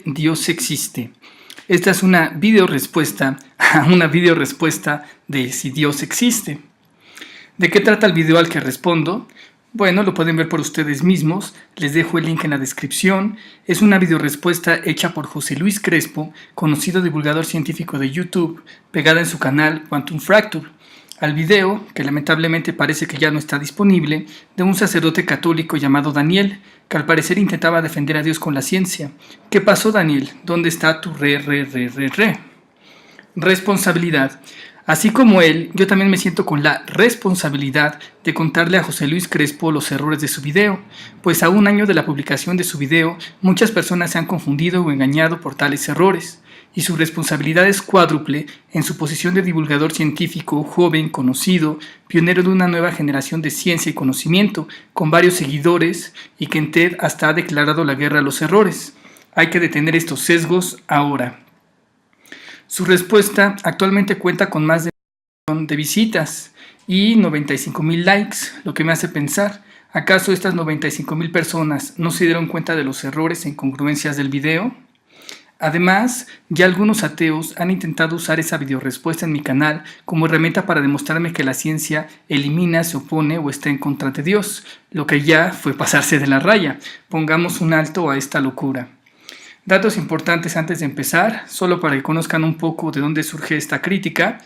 Dios existe. Esta es una video respuesta a una video respuesta de si Dios existe. ¿De qué trata el video al que respondo? Bueno, lo pueden ver por ustedes mismos, les dejo el link en la descripción. Es una video respuesta hecha por José Luis Crespo, conocido divulgador científico de YouTube, pegada en su canal Quantum Fracture, al video, que lamentablemente parece que ya no está disponible, de un sacerdote católico llamado Daniel, que al parecer intentaba defender a Dios con la ciencia. ¿Qué pasó, Daniel? ¿Dónde está tu responsabilidad? Así como él, yo también me siento con la responsabilidad de contarle a José Luis Crespo los errores de su video, pues a un año de la publicación de su video, muchas personas se han confundido o engañado por tales errores, y su responsabilidad es cuádruple en su posición de divulgador científico, joven, conocido, pionero de una nueva generación de ciencia y conocimiento, con varios seguidores, y que en TED hasta ha declarado la guerra a los errores. Hay que detener estos sesgos ahora. Su respuesta actualmente cuenta con más de 1 millón de visitas y 95,000 likes, lo que me hace pensar, ¿acaso estas 95,000 personas no se dieron cuenta de los errores e incongruencias del video? Además, ya algunos ateos han intentado usar esa videorespuesta en mi canal como herramienta para demostrarme que la ciencia elimina, se opone o está en contra de Dios, lo que ya fue pasarse de la raya. Pongamos un alto a esta locura. Datos importantes antes de empezar, solo para que conozcan un poco de dónde surge esta crítica.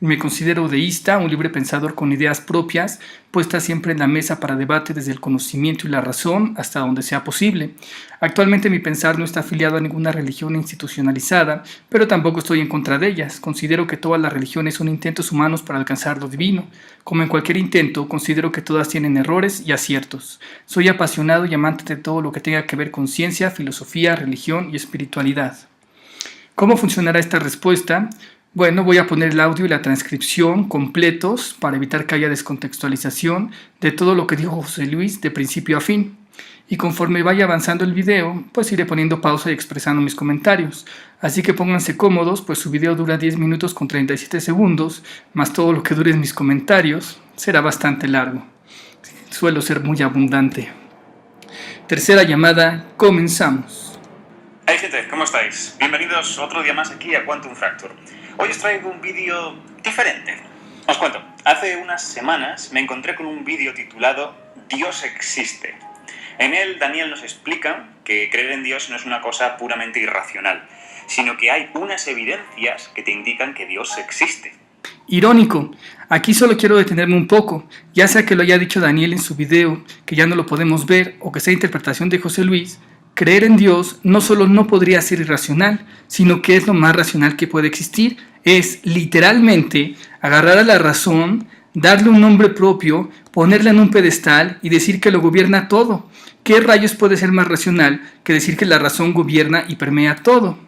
Me considero deísta, un libre pensador con ideas propias, puesta siempre en la mesa para debate desde el conocimiento y la razón hasta donde sea posible. Actualmente mi pensar no está afiliado a ninguna religión institucionalizada, pero tampoco estoy en contra de ellas. Considero que todas las religiones son intentos humanos para alcanzar lo divino. Como en cualquier intento, considero que todas tienen errores y aciertos. Soy apasionado y amante de todo lo que tenga que ver con ciencia, filosofía, religión y espiritualidad. ¿Cómo funcionará esta respuesta? Bueno, voy a poner el audio y la transcripción completos para evitar que haya descontextualización de todo lo que dijo José Luis de principio a fin. Y conforme vaya avanzando el video, pues iré poniendo pausa y expresando mis comentarios. Así que pónganse cómodos, pues su video dura 10 minutos con 37 segundos, más todo lo que duren mis comentarios, será bastante largo. Suelo ser muy abundante. Tercera llamada, comenzamos. Hey gente, ¿cómo estáis? Bienvenidos otro día más aquí a Quantum Fracture. Hoy os traigo un vídeo diferente. Os cuento, hace unas semanas me encontré con un vídeo titulado Dios existe. En él Daniel nos explica que creer en Dios no es una cosa puramente irracional, sino que hay unas evidencias que te indican que Dios existe. Irónico, aquí solo quiero detenerme un poco, ya sea que lo haya dicho Daniel en su video, que ya no lo podemos ver, o que sea interpretación de José Luis. Creer en Dios no solo no podría ser irracional, sino que es lo más racional que puede existir. Es literalmente agarrar a la razón, darle un nombre propio, ponerla en un pedestal y decir que lo gobierna todo. ¿Qué rayos puede ser más racional que decir que la razón gobierna y permea todo?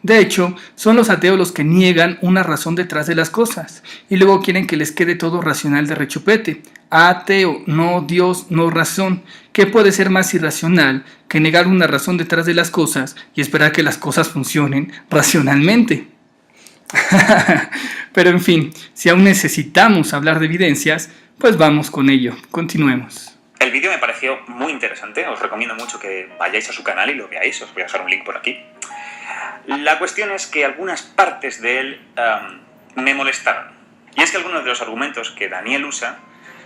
De hecho, son los ateos los que niegan una razón detrás de las cosas y luego quieren que les quede todo racional de rechupete. Ateo, no Dios, no razón. ¿Qué puede ser más irracional que negar una razón detrás de las cosas y esperar que las cosas funcionen racionalmente? Pero en fin, si aún necesitamos hablar de evidencias, pues vamos con ello. Continuemos. El vídeo me pareció muy interesante, os recomiendo mucho que vayáis a su canal y lo veáis, os voy a dejar un link por aquí. La cuestión es que algunas partes de él me molestaron. Y es que algunos de los argumentos que Daniel usa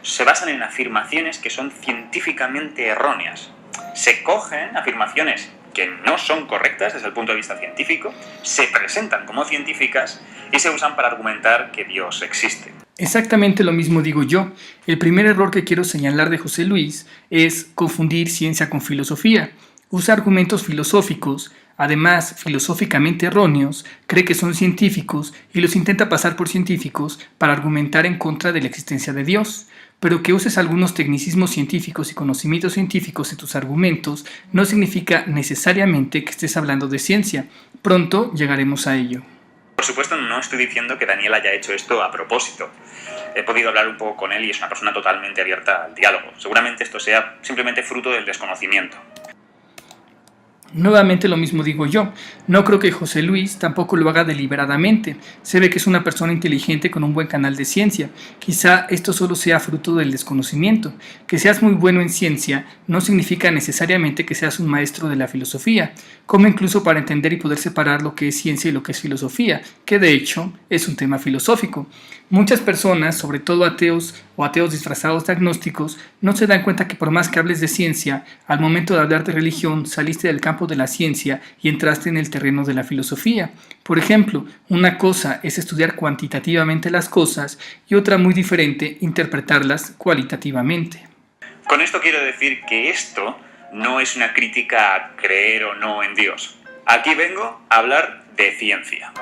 se basan en afirmaciones que son científicamente erróneas. Se cogen afirmaciones que no son correctas desde el punto de vista científico, se presentan como científicas y se usan para argumentar que Dios existe. Exactamente lo mismo digo yo. El primer error que quiero señalar de José Luis es confundir ciencia con filosofía. Usa argumentos filosóficos, además filosóficamente erróneos, cree que son científicos y los intenta pasar por científicos para argumentar en contra de la existencia de Dios. Pero que uses algunos tecnicismos científicos y conocimientos científicos en tus argumentos no significa necesariamente que estés hablando de ciencia. Pronto llegaremos a ello. Por supuesto, no estoy diciendo que Daniel haya hecho esto a propósito. He podido hablar un poco con él y es una persona totalmente abierta al diálogo. Seguramente esto sea simplemente fruto del desconocimiento. Nuevamente lo mismo digo yo, no creo que José Luis tampoco lo haga deliberadamente, se ve que es una persona inteligente con un buen canal de ciencia, quizá esto solo sea fruto del desconocimiento, que seas muy bueno en ciencia no significa necesariamente que seas un maestro de la filosofía, como incluso para entender y poder separar lo que es ciencia y lo que es filosofía, que de hecho es un tema filosófico. Muchas personas, sobre todo ateos o ateos disfrazados de agnósticos, no se dan cuenta que por más que hables de ciencia, al momento de hablar de religión saliste del campo de la ciencia y entraste en el terreno de la filosofía. Por ejemplo, una cosa es estudiar cuantitativamente las cosas y otra muy diferente, interpretarlas cualitativamente. Con esto quiero decir que esto no es una crítica a creer o no en Dios. Aquí vengo a hablar de ciencia.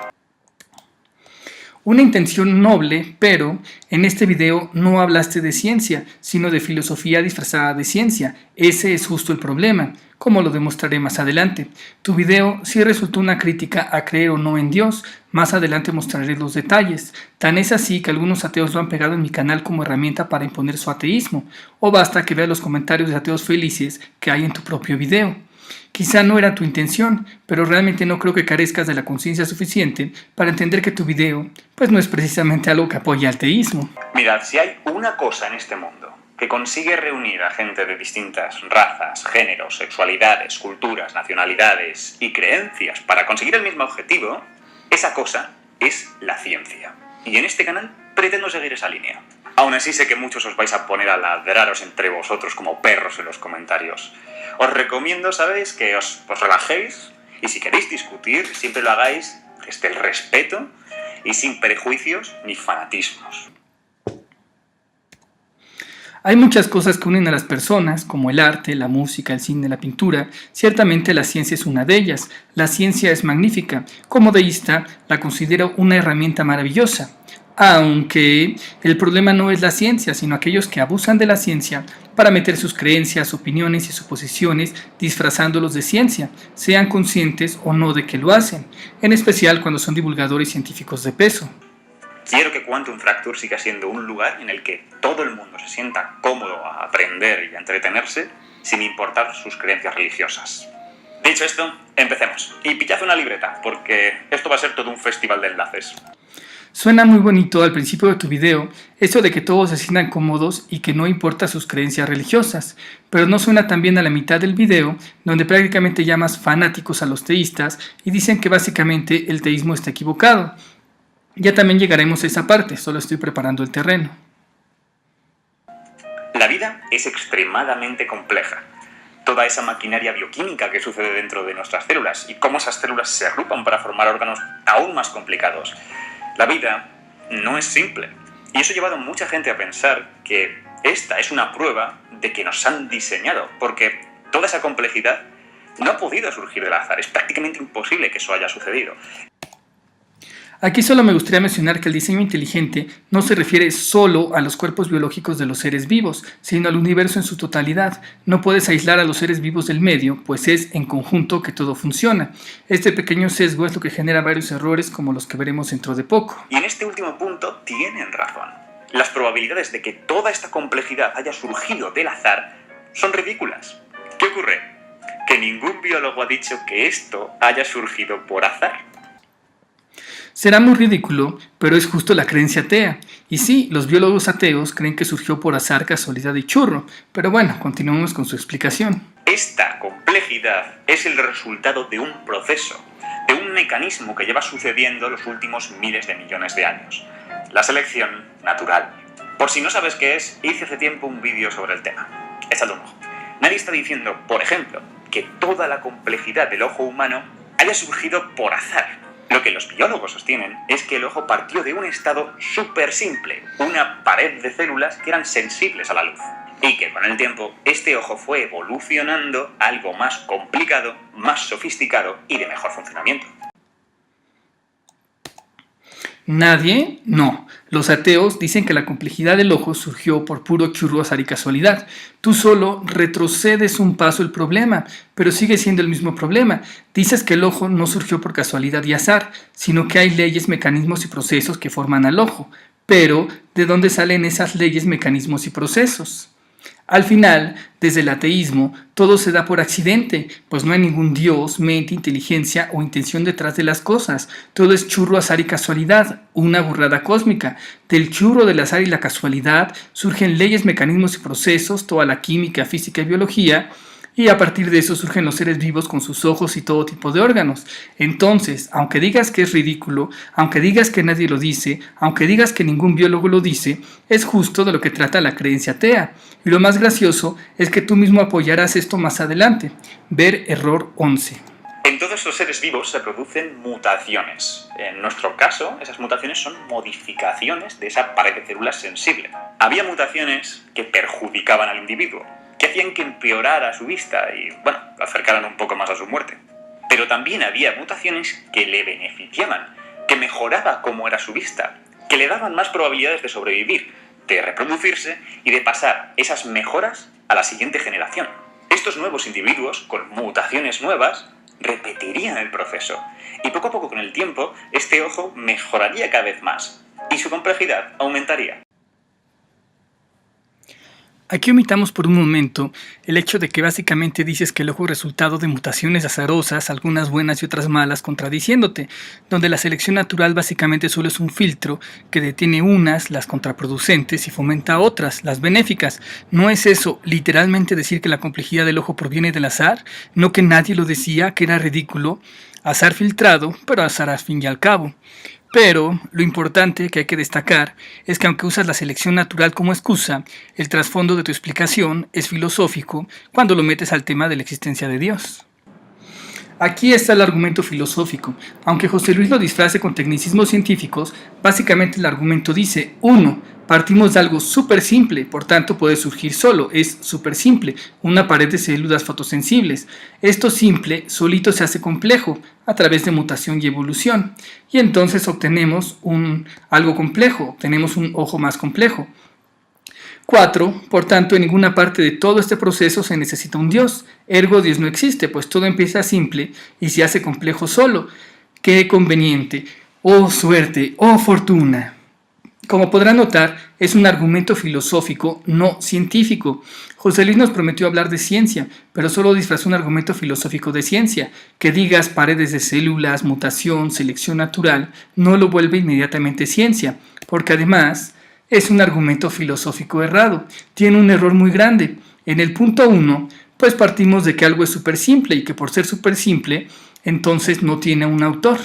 Una intención noble, pero en este video no hablaste de ciencia, sino de filosofía disfrazada de ciencia. Ese es justo el problema, como lo demostraré más adelante. Tu video sí resultó una crítica a creer o no en Dios. Más adelante mostraré los detalles. Tan es así que algunos ateos lo han pegado en mi canal como herramienta para imponer su ateísmo, o basta que veas los comentarios de ateos felices que hay en tu propio video. Quizá no era tu intención, pero realmente no creo que carezcas de la conciencia suficiente para entender que tu video pues no es precisamente algo que apoya al teísmo. Mirad, si hay una cosa en este mundo que consigue reunir a gente de distintas razas, géneros, sexualidades, culturas, nacionalidades y creencias para conseguir el mismo objetivo, esa cosa es la ciencia. Y en este canal pretendo seguir esa línea. Aún así sé que muchos os vais a poner a ladraros entre vosotros como perros en los comentarios. Os recomiendo, ¿sabéis?, que os relajéis y si queréis discutir, siempre lo hagáis desde el respeto y sin prejuicios ni fanatismos. Hay muchas cosas que unen a las personas, como el arte, la música, el cine, la pintura. Ciertamente la ciencia es una de ellas. La ciencia es magnífica. Como deísta, la considero una herramienta maravillosa. Aunque el problema no es la ciencia, sino aquellos que abusan de la ciencia para meter sus creencias, opiniones y suposiciones disfrazándolos de ciencia, sean conscientes o no de que lo hacen, en especial cuando son divulgadores científicos de peso. Quiero que Quantum Fracture siga siendo un lugar en el que todo el mundo se sienta cómodo a aprender y a entretenerse sin importar sus creencias religiosas. Dicho esto, empecemos. Y pillad una libreta, porque esto va a ser todo un festival de enlaces. Suena muy bonito al principio de tu video, eso de que todos se sientan cómodos y que no importa sus creencias religiosas, pero no suena tan bien a la mitad del video, donde prácticamente llamas fanáticos a los teístas y dicen que básicamente el teísmo está equivocado. Ya también llegaremos a esa parte, solo estoy preparando el terreno. La vida es extremadamente compleja. Toda esa maquinaria bioquímica que sucede dentro de nuestras células y cómo esas células se agrupan para formar órganos aún más complicados. La vida no es simple, y eso ha llevado a mucha gente a pensar que esta es una prueba de que nos han diseñado, porque toda esa complejidad no ha podido surgir del azar, es prácticamente imposible que eso haya sucedido. Aquí solo me gustaría mencionar que el diseño inteligente no se refiere solo a los cuerpos biológicos de los seres vivos, sino al universo en su totalidad. No puedes aislar a los seres vivos del medio, pues es en conjunto que todo funciona. Este pequeño sesgo es lo que genera varios errores como los que veremos dentro de poco. Y en este último punto tienen razón. Las probabilidades de que toda esta complejidad haya surgido del azar son ridículas. ¿Qué ocurre? Que ningún biólogo ha dicho que esto haya surgido por azar. Será muy ridículo, pero es justo la creencia atea. Y sí, los biólogos ateos creen que surgió por azar, casualidad y churro. Pero bueno, continuemos con su explicación. Esta complejidad es el resultado de un proceso, de un mecanismo que lleva sucediendo los últimos miles de millones de años. La selección natural. Por si no sabes qué es, hice hace tiempo un vídeo sobre el tema. Échale un ojo. Nadie está diciendo, por ejemplo, que toda la complejidad del ojo humano haya surgido por azar. Lo que los biólogos sostienen es que el ojo partió de un estado súper simple, una pared de células que eran sensibles a la luz, y que con el tiempo este ojo fue evolucionando a algo más complicado, más sofisticado y de mejor funcionamiento. ¿Nadie? No. Los ateos dicen que la complejidad del ojo surgió por puro churro, azar y casualidad. Tú solo retrocedes un paso el problema, pero sigue siendo el mismo problema. Dices que el ojo no surgió por casualidad y azar, sino que hay leyes, mecanismos y procesos que forman al ojo. Pero, ¿de dónde salen esas leyes, mecanismos y procesos? Al final, desde el ateísmo, todo se da por accidente, pues no hay ningún Dios, mente, inteligencia o intención detrás de las cosas. Todo es churro, azar y casualidad, una burrada cósmica. Del churro, del azar y la casualidad surgen leyes, mecanismos y procesos, toda la química, física y biología, y a partir de eso surgen los seres vivos con sus ojos y todo tipo de órganos. Entonces, aunque digas que es ridículo, aunque digas que nadie lo dice, aunque digas que ningún biólogo lo dice, es justo de lo que trata la creencia atea. Y lo más gracioso es que tú mismo apoyarás esto más adelante. Ver error 11. En todos los seres vivos se producen mutaciones. En nuestro caso, esas mutaciones son modificaciones de esa pared de células sensible. Había mutaciones que perjudicaban al individuo, que hacían que empeorara su vista y, bueno, lo acercaran un poco más a su muerte. Pero también había mutaciones que le beneficiaban, que mejoraba cómo era su vista, que le daban más probabilidades de sobrevivir, de reproducirse y de pasar esas mejoras a la siguiente generación. Estos nuevos individuos, con mutaciones nuevas, repetirían el proceso y poco a poco con el tiempo este ojo mejoraría cada vez más y su complejidad aumentaría. Aquí omitamos por un momento el hecho de que básicamente dices que el ojo es resultado de mutaciones azarosas, algunas buenas y otras malas, contradiciéndote, donde la selección natural básicamente solo es un filtro que detiene unas, las contraproducentes, y fomenta otras, las benéficas. ¿No es eso literalmente decir que la complejidad del ojo proviene del azar? ¿No que nadie lo decía, que era ridículo? Azar filtrado, pero azar al fin y al cabo. Pero lo importante que hay que destacar es que aunque usas la selección natural como excusa, el trasfondo de tu explicación es filosófico cuando lo metes al tema de la existencia de Dios. Aquí está el argumento filosófico. Aunque José Luis lo disfrace con tecnicismos científicos, básicamente el argumento dice: 1. Partimos de algo súper simple, por tanto puede surgir solo, es súper simple, una pared de células fotosensibles. Esto simple solito se hace complejo a través de mutación y evolución, y entonces obtenemos algo complejo, obtenemos un ojo más complejo. 4. Por tanto, en ninguna parte de todo este proceso se necesita un Dios. Ergo, Dios no existe, pues todo empieza simple y se hace complejo solo. ¡Qué conveniente! ¡Oh suerte! ¡Oh fortuna! Como podrán notar, es un argumento filosófico, no científico. José Luis nos prometió hablar de ciencia, pero solo disfrazó un argumento filosófico de ciencia. Que digas paredes de células, mutación, selección natural, no lo vuelve inmediatamente ciencia, porque además es un argumento filosófico errado. Tiene un error muy grande. En el punto 1, pues partimos de que algo es súper simple y que por ser súper simple, entonces no tiene un autor.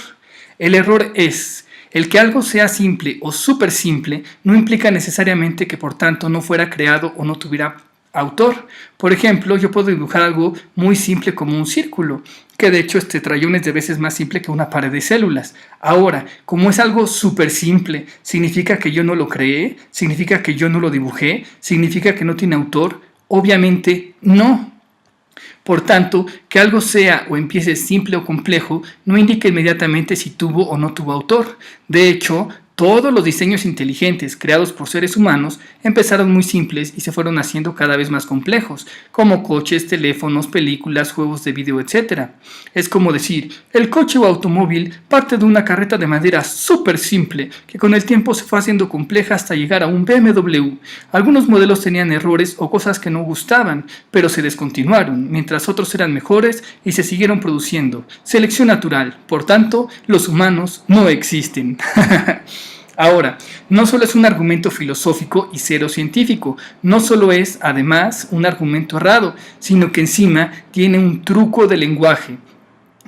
El error es: el que algo sea simple o súper simple no implica necesariamente que por tanto no fuera creado o no tuviera autor. Por ejemplo, yo puedo dibujar algo muy simple como un círculo, que de hecho este trayón es de veces más simple que una pared de células. Ahora, como es algo súper simple, ¿significa que yo no lo creé? ¿Significa que yo no lo dibujé? ¿Significa que no tiene autor? Obviamente no. Por tanto, que algo sea o empiece simple o complejo no indica inmediatamente si tuvo o no tuvo autor. De hecho, todos los diseños inteligentes creados por seres humanos empezaron muy simples y se fueron haciendo cada vez más complejos, como coches, teléfonos, películas, juegos de video, etc. Es como decir, el coche o automóvil parte de una carreta de madera súper simple, que con el tiempo se fue haciendo compleja hasta llegar a un BMW. Algunos modelos tenían errores o cosas que no gustaban, pero se descontinuaron, mientras otros eran mejores y se siguieron produciendo. Selección natural, por tanto, los humanos no existen. Ahora, no solo es un argumento filosófico y cero científico, no solo es, además, un argumento errado, sino que encima tiene un truco de lenguaje.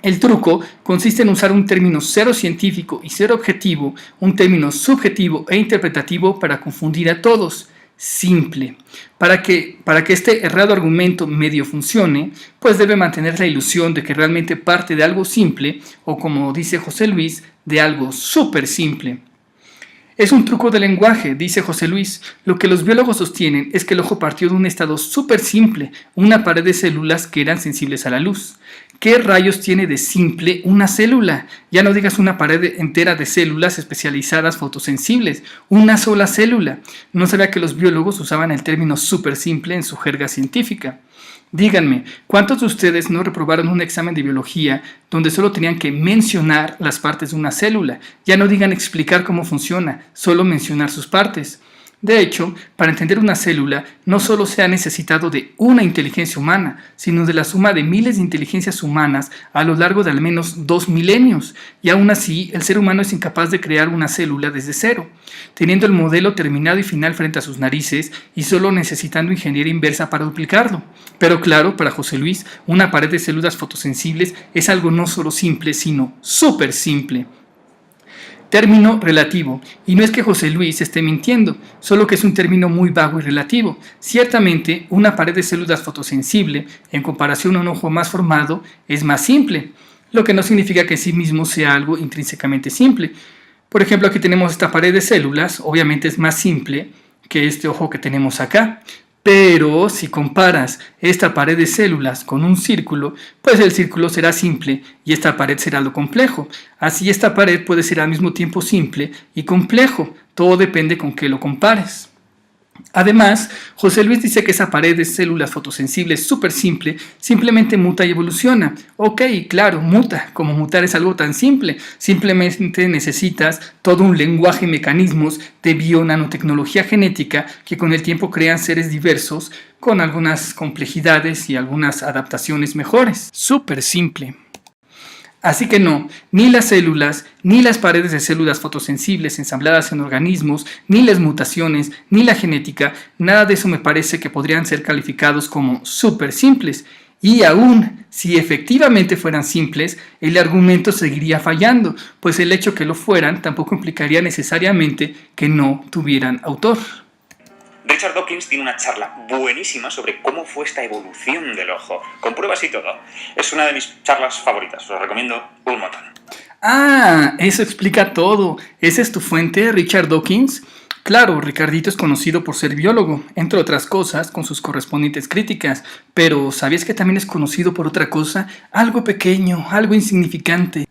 El truco consiste en usar un término cero científico y cero objetivo, un término subjetivo e interpretativo para confundir a todos. Simple. Para que este errado argumento medio funcione, pues debe mantener la ilusión de que realmente parte de algo simple, o como dice José Luis, de algo súper simple. Es un truco de lenguaje, dice José Luis. Lo que los biólogos sostienen es que el ojo partió de un estado súper simple, una pared de células que eran sensibles a la luz. ¿Qué rayos tiene de simple una célula? Ya no digas una pared entera de células especializadas fotosensibles, una sola célula. No sabía que los biólogos usaban el término súper simple en su jerga científica. Díganme, ¿cuántos de ustedes no reprobaron un examen de biología donde solo tenían que mencionar las partes de una célula? Ya no digan explicar cómo funciona, solo mencionar sus partes. De hecho, para entender una célula no solo se ha necesitado de una inteligencia humana, sino de la suma de miles de inteligencias humanas a lo largo de al menos 2 milenios, y aún así el ser humano es incapaz de crear una célula desde cero, teniendo el modelo terminado y final frente a sus narices y solo necesitando ingeniería inversa para duplicarlo. Pero claro, para José Luis, una pared de células fotosensibles es algo no solo simple, sino súper simple. Término relativo, y no es que José Luis esté mintiendo, solo que es un término muy vago y relativo. Ciertamente, una pared de células fotosensible, en comparación a un ojo más formado, es más simple, lo que no significa que en sí mismo sea algo intrínsecamente simple. Por ejemplo, aquí tenemos esta pared de células, obviamente es más simple que este ojo que tenemos acá. Pero si comparas esta pared de células con un círculo, pues el círculo será simple y esta pared será lo complejo. Así esta pared puede ser al mismo tiempo simple y complejo, todo depende con qué lo compares. Además, José Luis dice que esa pared de células fotosensibles súper simple simplemente muta y evoluciona. Ok, claro, muta. Como mutar es algo tan simple. Simplemente necesitas todo un lenguaje y mecanismos de bio-nanotecnología genética que con el tiempo crean seres diversos con algunas complejidades y algunas adaptaciones mejores. Súper simple. Así que no, ni las células, ni las paredes de células fotosensibles ensambladas en organismos, ni las mutaciones, ni la genética, nada de eso me parece que podrían ser calificados como súper simples. Y aún si efectivamente fueran simples, el argumento seguiría fallando, pues el hecho que lo fueran tampoco implicaría necesariamente que no tuvieran autor. Richard Dawkins tiene una charla buenísima sobre cómo fue esta evolución del ojo, con pruebas y todo. Es una de mis charlas favoritas, os lo recomiendo un montón. Ah, eso explica todo. ¿Esa es tu fuente, Richard Dawkins? Claro, Ricardito es conocido por ser biólogo, entre otras cosas, con sus correspondientes críticas, pero ¿sabías que también es conocido por otra cosa? Algo pequeño, algo insignificante.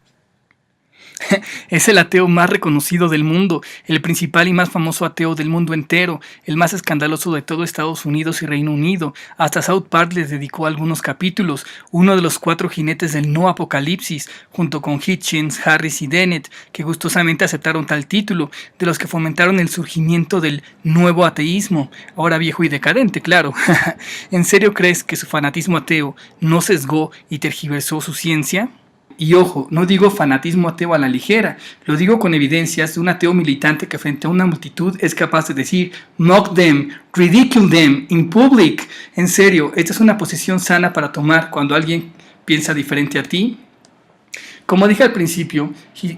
Es el ateo más reconocido del mundo, el principal y más famoso ateo del mundo entero, el más escandaloso de todo Estados Unidos y Reino Unido. Hasta South Park les dedicó algunos capítulos, uno de los 4 jinetes del no apocalipsis, junto con Hitchens, Harris y Dennett, que gustosamente aceptaron tal título, de los que fomentaron el surgimiento del nuevo ateísmo, ahora viejo y decadente, claro. ¿En serio crees que su fanatismo ateo no sesgó y tergiversó su ciencia? Y ojo, no digo fanatismo ateo a la ligera, lo digo con evidencias de un ateo militante que frente a una multitud es capaz de decir mock them, ridicule them in public. En serio, ¿esta es una posición sana para tomar cuando alguien piensa diferente a ti? Como dije al principio,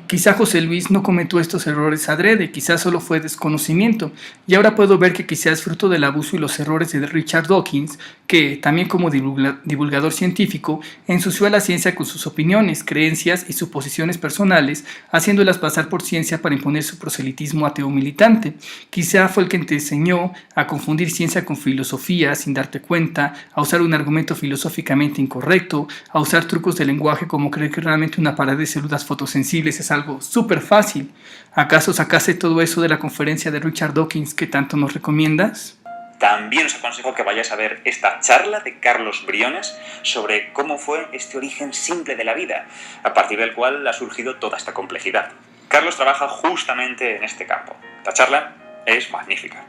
quizá José Luis no cometió estos errores adrede, quizás solo fue desconocimiento, y ahora puedo ver que quizás es fruto del abuso y los errores de Richard Dawkins, que, también como divulgador científico, ensució a la ciencia con sus opiniones, creencias y suposiciones personales, haciéndolas pasar por ciencia para imponer su proselitismo ateo militante. Quizá fue el que te enseñó a confundir ciencia con filosofía sin darte cuenta, a usar un argumento filosóficamente incorrecto, a usar trucos de lenguaje como creer que realmente una pared de células fotosensibles es algo súper fácil. ¿Acaso sacaste todo eso de la conferencia de Richard Dawkins que tanto nos recomiendas? También os aconsejo que vayáis a ver esta charla de Carlos Briones sobre cómo fue este origen simple de la vida, a partir del cual ha surgido toda esta complejidad. Carlos trabaja justamente en este campo. La charla es magnífica.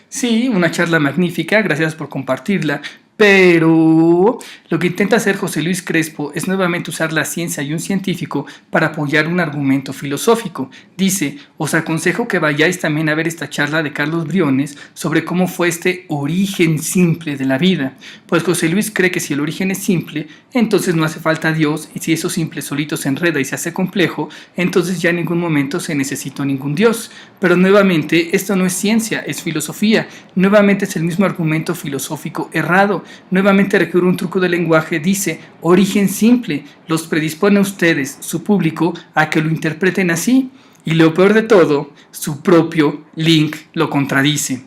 Sí, una charla magnífica, gracias por compartirla. Pero lo que intenta hacer José Luis Crespo es nuevamente usar la ciencia y un científico para apoyar un argumento filosófico. Dice, os aconsejo que vayáis también a ver esta charla de Carlos Briones sobre cómo fue este origen simple de la vida. Pues José Luis cree que si el origen es simple, entonces no hace falta Dios, y si eso simple solito se enreda y se hace complejo, entonces ya en ningún momento se necesita ningún Dios. Pero nuevamente, esto no es ciencia, es filosofía. Nuevamente es el mismo argumento filosófico errado. Nuevamente recurre un truco de lenguaje, dice origen simple, los predispone a ustedes, su público, a que lo interpreten así, y lo peor de todo, su propio link lo contradice.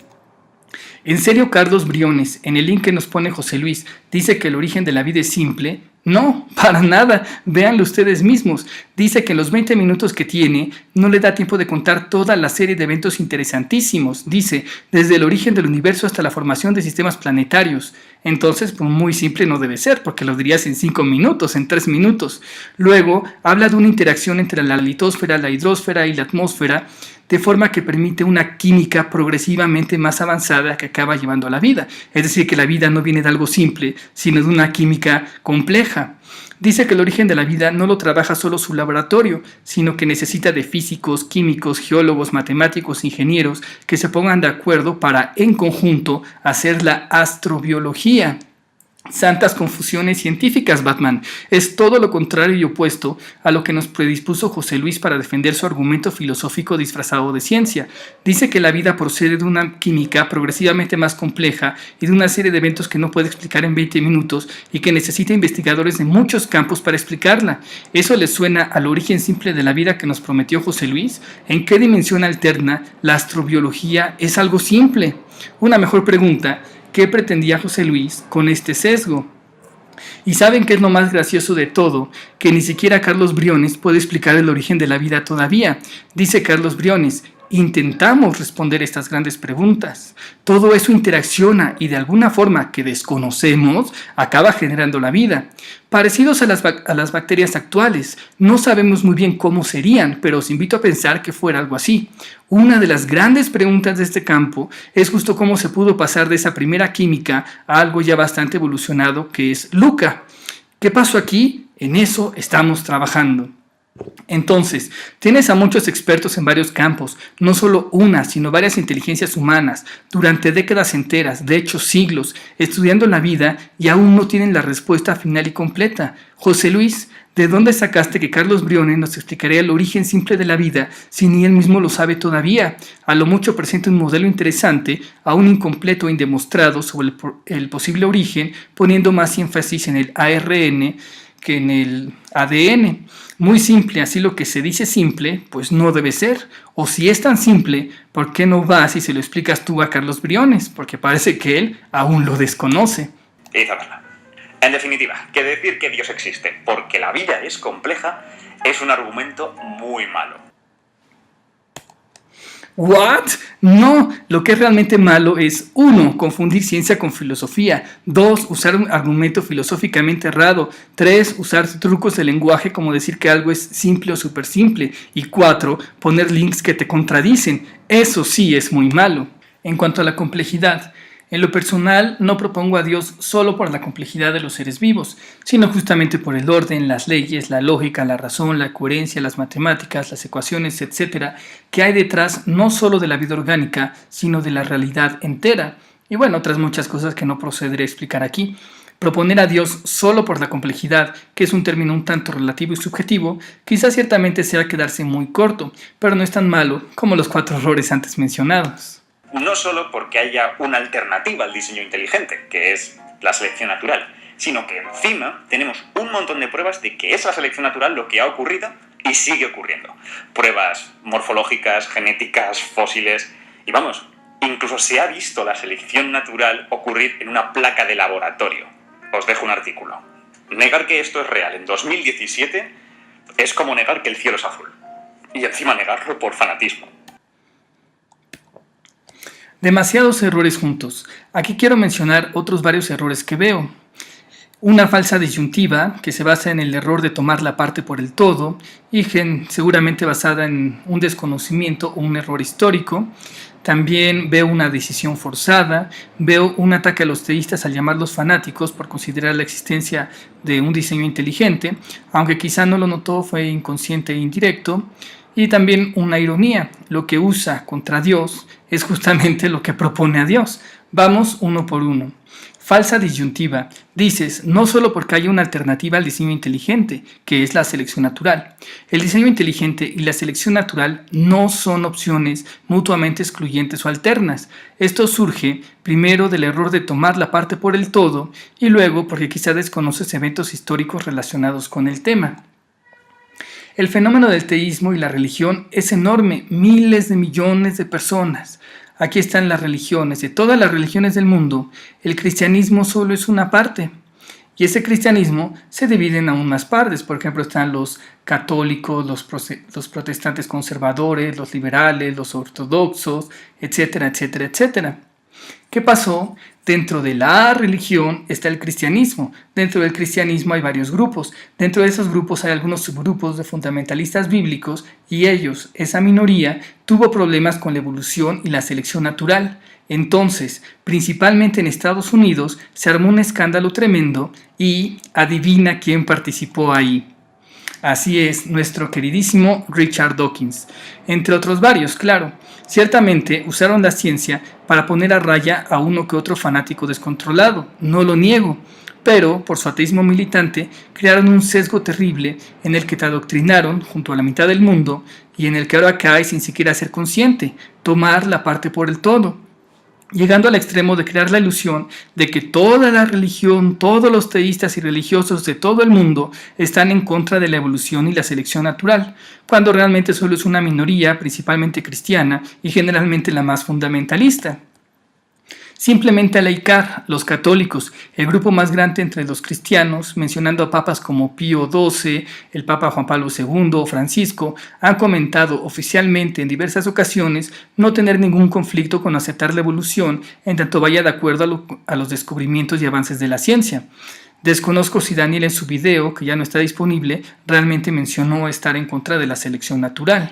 En serio, Carlos Briones, en el link que nos pone José Luis, dice que el origen de la vida es simple. No, para nada, véanlo ustedes mismos. Dice que en los 20 minutos que tiene no le da tiempo de contar toda la serie de eventos interesantísimos. Dice, desde el origen del universo hasta la formación de sistemas planetarios. Entonces, pues muy simple no debe ser, porque lo dirías en 5 minutos, en 3 minutos. Luego, habla de una interacción entre la litosfera, la hidrosfera y la atmósfera, de forma que permite una química progresivamente más avanzada que acaba llevando a la vida. Es decir, que la vida no viene de algo simple, sino de una química compleja. Dice que el origen de la vida no lo trabaja solo su laboratorio, sino que necesita de físicos, químicos, geólogos, matemáticos, ingenieros que se pongan de acuerdo para, en conjunto, hacer la astrobiología. Santas confusiones científicas, Batman. Es todo lo contrario y opuesto a lo que nos predispuso José Luis para defender su argumento filosófico disfrazado de ciencia. Dice que la vida procede de una química progresivamente más compleja y de una serie de eventos que no puede explicar en 20 minutos y que necesita investigadores de muchos campos para explicarla. ¿Eso le suena al origen simple de la vida que nos prometió José Luis? ¿En qué dimensión alterna la astrobiología es algo simple? Una mejor pregunta: ¿qué pretendía José Luis con este sesgo? Y ¿saben qué es lo más gracioso de todo? Que ni siquiera Carlos Briones puede explicar el origen de la vida todavía. Dice Carlos Briones: intentamos responder estas grandes preguntas. Todo eso interacciona y de alguna forma que desconocemos acaba generando la vida. Parecidos a las bacterias actuales, no sabemos muy bien cómo serían, pero os invito a pensar que fuera algo así. Una de las grandes preguntas de este campo es justo cómo se pudo pasar de esa primera química a algo ya bastante evolucionado que es LUCA. ¿Qué pasó aquí? En eso estamos trabajando. Entonces, tienes a muchos expertos en varios campos, no solo una, sino varias inteligencias humanas, durante décadas enteras, de hecho siglos, estudiando la vida y aún no tienen la respuesta final y completa. José Luis, ¿de dónde sacaste que Carlos Briones nos explicaría el origen simple de la vida si ni él mismo lo sabe todavía? A lo mucho presenta un modelo interesante, aún incompleto e indemostrado sobre el posible origen, poniendo más énfasis en el ARN que en el ADN. Muy simple, así lo que se dice simple, pues no debe ser. O si es tan simple, ¿por qué no vas y se lo explicas tú a Carlos Briones? Porque parece que él aún lo desconoce. Isabela. En definitiva, que decir que Dios existe porque la vida es compleja es un argumento muy malo. ¿What? No, lo que es realmente malo es 1. Confundir ciencia con filosofía. 2. Usar un argumento filosóficamente errado. 3. Usar trucos de lenguaje como decir que algo es simple o súper simple. Y 4. Poner links que te contradicen. Eso sí es muy malo. En cuanto a la complejidad, en lo personal, no propongo a Dios solo por la complejidad de los seres vivos, sino justamente por el orden, las leyes, la lógica, la razón, la coherencia, las matemáticas, las ecuaciones, etc., que hay detrás no solo de la vida orgánica, sino de la realidad entera. Y bueno, otras muchas cosas que no procederé a explicar aquí. Proponer a Dios solo por la complejidad, que es un término un tanto relativo y subjetivo, quizás ciertamente sea quedarse muy corto, pero no es tan malo como los 4 errores antes mencionados. No solo porque haya una alternativa al diseño inteligente, que es la selección natural, sino que encima tenemos un montón de pruebas de que es la selección natural lo que ha ocurrido y sigue ocurriendo. Pruebas morfológicas, genéticas, fósiles, y vamos, incluso se ha visto la selección natural ocurrir en una placa de laboratorio. Os dejo un artículo. Negar que esto es real en 2017 es como negar que el cielo es azul. Y encima negarlo por fanatismo. Demasiados errores juntos. Aquí quiero mencionar otros varios errores que veo. Una falsa disyuntiva que se basa en el error de tomar la parte por el todo y seguramente basada en un desconocimiento o un error histórico. También veo una decisión forzada, veo un ataque a los teístas al llamarlos fanáticos por considerar la existencia de un diseño inteligente, aunque quizá no lo notó, fue inconsciente e indirecto. Y también una ironía, lo que usa contra Dios es justamente lo que propone a Dios. Vamos uno por uno. Falsa disyuntiva. Dices, no solo porque hay una alternativa al diseño inteligente, que es la selección natural. El diseño inteligente y la selección natural no son opciones mutuamente excluyentes o alternas. Esto surge primero del error de tomar la parte por el todo y luego porque quizá desconoces eventos históricos relacionados con el tema. El fenómeno del teísmo y la religión es enorme, miles de millones de personas. Aquí están las religiones, de todas las religiones del mundo, el cristianismo solo es una parte. Y ese cristianismo se divide en aún más partes. Por ejemplo, están los católicos, los protestantes conservadores, los liberales, los ortodoxos, etcétera, etcétera, etcétera. ¿Qué pasó? Dentro de la religión está el cristianismo. Dentro del cristianismo hay varios grupos. Dentro de esos grupos hay algunos subgrupos de fundamentalistas bíblicos y ellos, esa minoría, tuvo problemas con la evolución y la selección natural. Entonces, principalmente en Estados Unidos, se armó un escándalo tremendo y adivina quién participó ahí. Así es, nuestro queridísimo Richard Dawkins, entre otros varios, claro. Ciertamente usaron la ciencia para poner a raya a uno que otro fanático descontrolado, no lo niego, pero por su ateísmo militante crearon un sesgo terrible en el que te adoctrinaron junto a la mitad del mundo y en el que ahora caes sin siquiera ser consciente, tomar la parte por el todo, llegando al extremo de crear la ilusión de que toda la religión, todos los teístas y religiosos de todo el mundo están en contra de la evolución y la selección natural, cuando realmente solo es una minoría, principalmente cristiana y generalmente la más fundamentalista. Simplemente al laicar, los católicos, el grupo más grande entre los cristianos, mencionando a papas como Pío XII, el Papa Juan Pablo II o Francisco, han comentado oficialmente en diversas ocasiones no tener ningún conflicto con aceptar la evolución en tanto vaya de acuerdo a los descubrimientos y avances de la ciencia. Desconozco si Daniel en su video, que ya no está disponible, realmente mencionó estar en contra de la selección natural.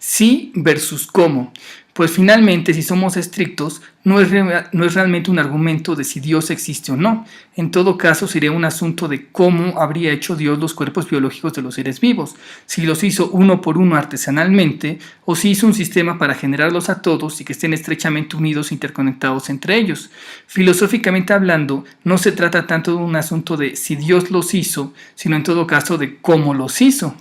Sí versus cómo. Pues finalmente, si somos estrictos, no es realmente un argumento de si Dios existe o no. En todo caso, sería un asunto de cómo habría hecho Dios los cuerpos biológicos de los seres vivos, si los hizo uno por uno artesanalmente, o si hizo un sistema para generarlos a todos y que estén estrechamente unidos e interconectados entre ellos. Filosóficamente hablando, no se trata tanto de un asunto de si Dios los hizo, sino en todo caso de cómo los hizo.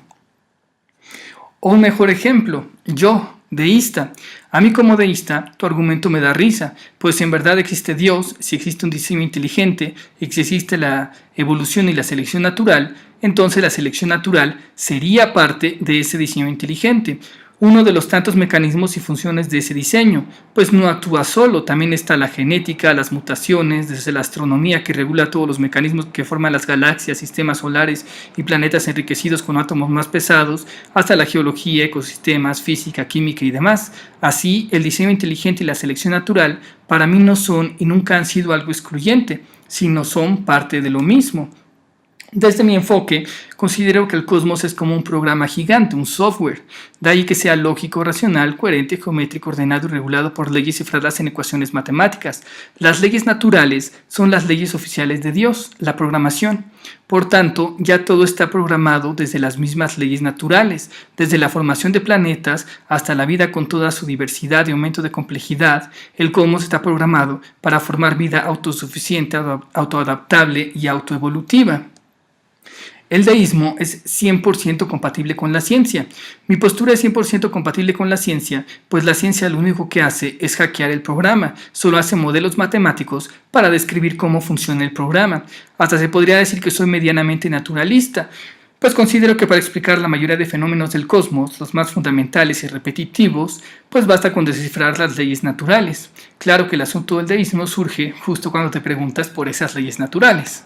O un mejor ejemplo, yo, deísta. A mí como deísta, tu argumento me da risa, pues si en verdad existe Dios, si existe un diseño inteligente y si existe la evolución y la selección natural, entonces la selección natural sería parte de ese diseño inteligente, uno de los tantos mecanismos y funciones de ese diseño, pues no actúa solo, también está la genética, las mutaciones, desde la astronomía que regula todos los mecanismos que forman las galaxias, sistemas solares y planetas enriquecidos con átomos más pesados, hasta la geología, ecosistemas, física, química y demás. Así, el diseño inteligente y la selección natural para mí no son y nunca han sido algo excluyente, sino son parte de lo mismo. Desde mi enfoque, considero que el cosmos es como un programa gigante, un software, de ahí que sea lógico, racional, coherente, geométrico, ordenado y regulado por leyes cifradas en ecuaciones matemáticas. Las leyes naturales son las leyes oficiales de Dios, la programación. Por tanto, ya todo está programado desde las mismas leyes naturales, desde la formación de planetas hasta la vida con toda su diversidad y aumento de complejidad. El cosmos está programado para formar vida autosuficiente, autoadaptable y autoevolutiva. El deísmo es 100% compatible con la ciencia. Mi postura es 100% compatible con la ciencia, pues la ciencia lo único que hace es hackear el programa, solo hace modelos matemáticos para describir cómo funciona el programa. Hasta se podría decir que soy medianamente naturalista, pues considero que para explicar la mayoría de fenómenos del cosmos, los más fundamentales y repetitivos, pues basta con descifrar las leyes naturales. Claro que el asunto del deísmo surge justo cuando te preguntas por esas leyes naturales.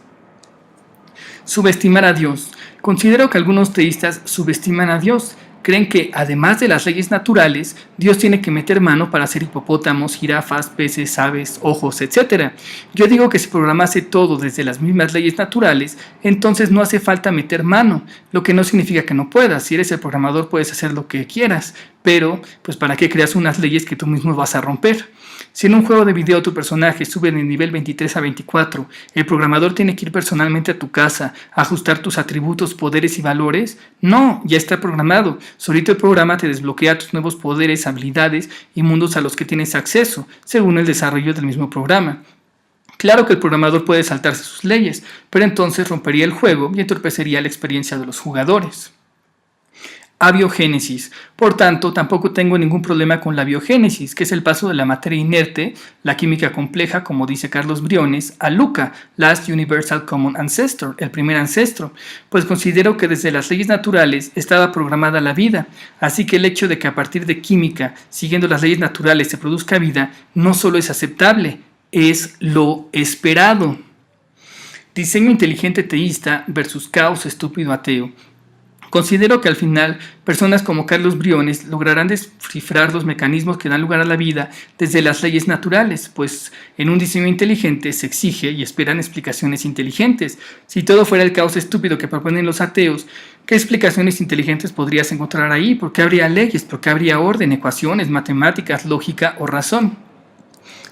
Subestimar a Dios. Considero que algunos teístas subestiman a Dios. Creen que, además de las leyes naturales, Dios tiene que meter mano para hacer hipopótamos, jirafas, peces, aves, ojos, etc. Yo digo que si programase todo desde las mismas leyes naturales, entonces no hace falta meter mano, lo que no significa que no puedas. Si eres el programador puedes hacer lo que quieras, pero pues ¿para qué creas unas leyes que tú mismo vas a romper? Si en un juego de video tu personaje sube de nivel 23 a 24, ¿el programador tiene que ir personalmente a tu casa a ajustar tus atributos, poderes y valores? No, ya está programado. Solito el programa te desbloquea tus nuevos poderes, habilidades y mundos a los que tienes acceso, según el desarrollo del mismo programa. Claro que el programador puede saltarse sus leyes, pero entonces rompería el juego y entorpecería la experiencia de los jugadores. Abiogénesis. Por tanto, tampoco tengo ningún problema con la biogénesis, que es el paso de la materia inerte, la química compleja, como dice Carlos Briones, a LUCA, Last Universal Common Ancestor, el primer ancestro, pues considero que desde las leyes naturales estaba programada la vida, así que el hecho de que a partir de química, siguiendo las leyes naturales, se produzca vida, no solo es aceptable, es lo esperado. Diseño inteligente teísta versus caos estúpido ateo. Considero que al final personas como Carlos Briones lograrán descifrar los mecanismos que dan lugar a la vida desde las leyes naturales, pues en un diseño inteligente se exige y esperan explicaciones inteligentes. Si todo fuera el caos estúpido que proponen los ateos, ¿qué explicaciones inteligentes podrías encontrar ahí? ¿Por qué habría leyes? ¿Por qué habría orden, ecuaciones, matemáticas, lógica o razón?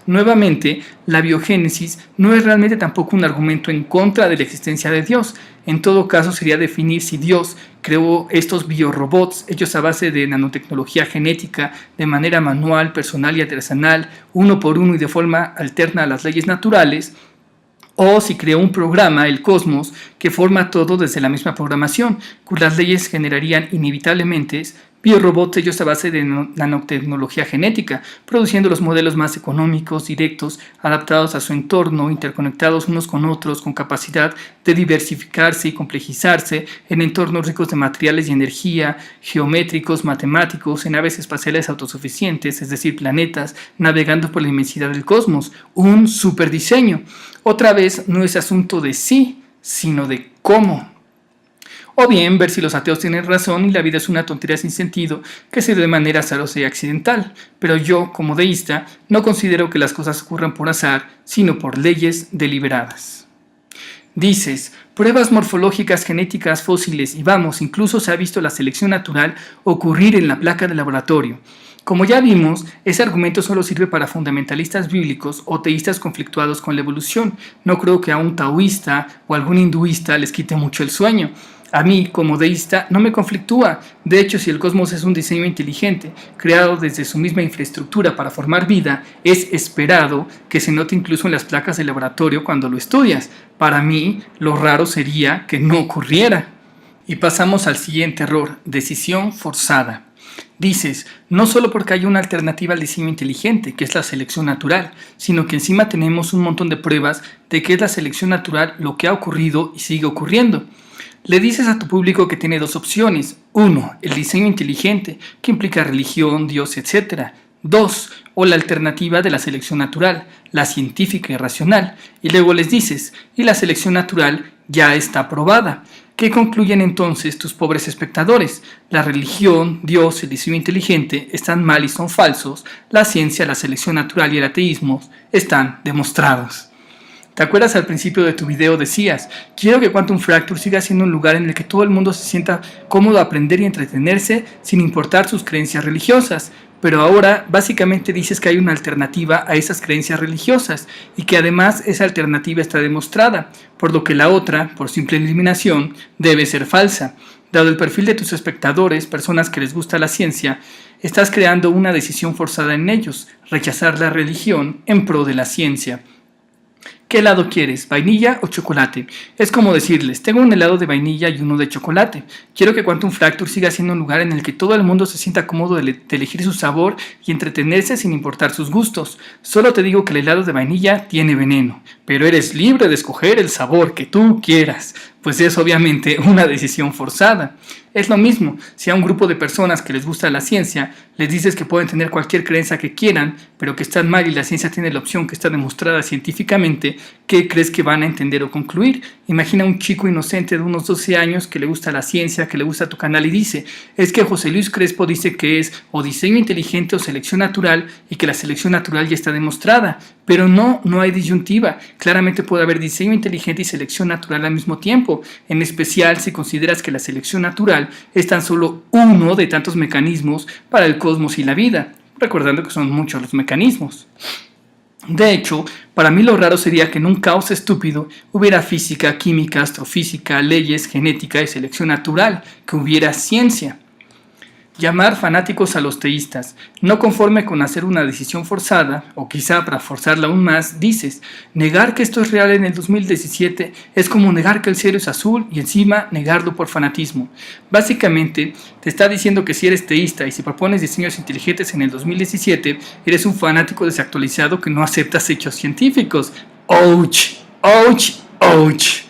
Nuevamente, la biogénesis no es realmente tampoco un argumento en contra de la existencia de Dios. En todo caso, sería definir si Dios creó estos biorobots hechos a base de nanotecnología genética de manera manual, personal y artesanal, uno por uno y de forma alterna a las leyes naturales, o si creó un programa, el cosmos, que forma todo desde la misma programación, cuyas leyes generarían inevitablemente biorobots hechos a base de nanotecnología genética, produciendo los modelos más económicos, directos, adaptados a su entorno, interconectados unos con otros, con capacidad de diversificarse y complejizarse en entornos ricos de materiales y energía, geométricos, matemáticos, en naves espaciales autosuficientes, es decir, planetas, navegando por la inmensidad del cosmos. Un superdiseño. Otra vez, no es asunto de sí, sino de cómo. O bien ver si los ateos tienen razón y la vida es una tontería sin sentido que se dio de manera azarosa y accidental. Pero yo, como deísta, no considero que las cosas ocurran por azar, sino por leyes deliberadas. Dices, pruebas morfológicas, genéticas, fósiles y vamos, incluso se ha visto la selección natural ocurrir en la placa de laboratorio. Como ya vimos, ese argumento solo sirve para fundamentalistas bíblicos o teístas conflictuados con la evolución. No creo que a un taoísta o algún hinduista les quite mucho el sueño. A mí, como deísta, no me conflictúa. De hecho, si el cosmos es un diseño inteligente, creado desde su misma infraestructura para formar vida, es esperado que se note incluso en las placas del laboratorio cuando lo estudias. Para mí, lo raro sería que no ocurriera. Y pasamos al siguiente error, decisión forzada. Dices, no solo porque hay una alternativa al diseño inteligente, que es la selección natural, sino que encima tenemos un montón de pruebas de que es la selección natural lo que ha ocurrido y sigue ocurriendo. Le dices a tu público que tiene dos opciones. 1. El diseño inteligente, que implica religión, Dios, etc. 2. O la alternativa de la selección natural, la científica y racional. Y luego les dices, y la selección natural ya está probada. ¿Qué concluyen entonces tus pobres espectadores? La religión, Dios, el diseño inteligente están mal y son falsos. La ciencia, la selección natural y el ateísmo están demostrados. ¿Te acuerdas al principio de tu video decías, quiero que Quantum Fracture siga siendo un lugar en el que todo el mundo se sienta cómodo a aprender y entretenerse sin importar sus creencias religiosas? Pero ahora básicamente dices que hay una alternativa a esas creencias religiosas y que además esa alternativa está demostrada, por lo que la otra, por simple eliminación, debe ser falsa. Dado el perfil de tus espectadores, personas que les gusta la ciencia, estás creando una decisión forzada en ellos, rechazar la religión en pro de la ciencia. ¿Qué helado quieres? ¿Vainilla o chocolate? Es como decirles, tengo un helado de vainilla y uno de chocolate. Quiero que Quantum Fracture siga siendo un lugar en el que todo el mundo se sienta cómodo de elegir su sabor y entretenerse sin importar sus gustos. Solo te digo que el helado de vainilla tiene veneno, pero eres libre de escoger el sabor que tú quieras, pues es obviamente una decisión forzada. Es lo mismo, si a un grupo de personas que les gusta la ciencia, les dices que pueden tener cualquier creencia que quieran, pero que están mal y la ciencia tiene la opción que está demostrada científicamente, ¿qué crees que van a entender o concluir? Imagina un chico inocente de unos 12 años que le gusta la ciencia, que le gusta tu canal y dice, es que José Luis Crespo dice que es o diseño inteligente o selección natural y que la selección natural ya está demostrada, pero no hay disyuntiva. Claramente puede haber diseño inteligente y selección natural al mismo tiempo, en especial si consideras que la selección natural es tan solo uno de tantos mecanismos para el cosmos y la vida, recordando que son muchos los mecanismos. De hecho, para mí lo raro sería que en un caos estúpido hubiera física, química, astrofísica, leyes, genética y selección natural, que hubiera ciencia. Llamar fanáticos a los teístas. No conforme con hacer una decisión forzada, o quizá para forzarla aún más, dices, negar que esto es real en el 2017 es como negar que el cielo es azul y encima negarlo por fanatismo. Básicamente, te está diciendo que si eres teísta y si propones diseños inteligentes en el 2017, eres un fanático desactualizado que no aceptas hechos científicos. ¡Ouch! ¡Ouch! ¡Ouch!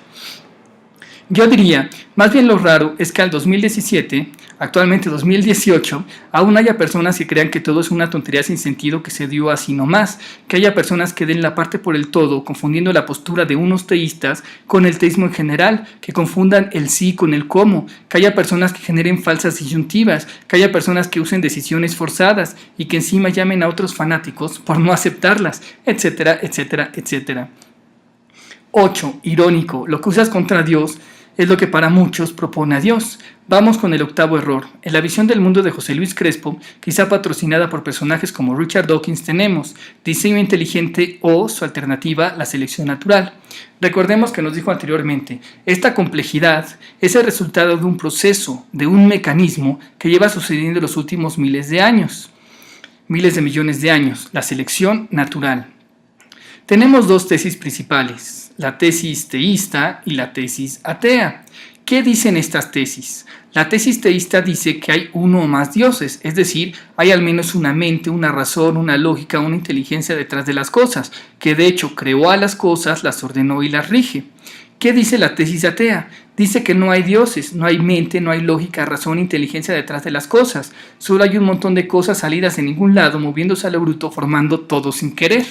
Yo diría, más bien lo raro es que al 2017 actualmente 2018, aún haya personas que crean que todo es una tontería sin sentido que se dio así nomás, que haya personas que den la parte por el todo, confundiendo la postura de unos teístas con el teísmo en general, que confundan el sí con el cómo, que haya personas que generen falsas disyuntivas, que haya personas que usen decisiones forzadas y que encima llamen a otros fanáticos por no aceptarlas, etcétera, etcétera, etcétera. 8. Irónico, lo que usas contra Dios es lo que para muchos propone a Dios. Vamos con el octavo error. En la visión del mundo de José Luis Crespo, quizá patrocinada por personajes como Richard Dawkins, tenemos diseño inteligente o, su alternativa, la selección natural. Recordemos que nos dijo anteriormente, esta complejidad es el resultado de un proceso, de un mecanismo que lleva sucediendo los últimos miles de millones de años, la selección natural. Tenemos dos tesis principales, la tesis teísta y la tesis atea. ¿Qué dicen estas tesis? La tesis teísta dice que hay uno o más dioses, es decir, hay al menos una mente, una razón, una lógica, una inteligencia detrás de las cosas, que de hecho creó a las cosas, las ordenó y las rige. ¿Qué dice la tesis atea? Dice que no hay dioses, no hay mente, no hay lógica, razón, inteligencia detrás de las cosas. Solo hay un montón de cosas salidas de ningún lado, moviéndose a lo bruto, formando todo sin querer.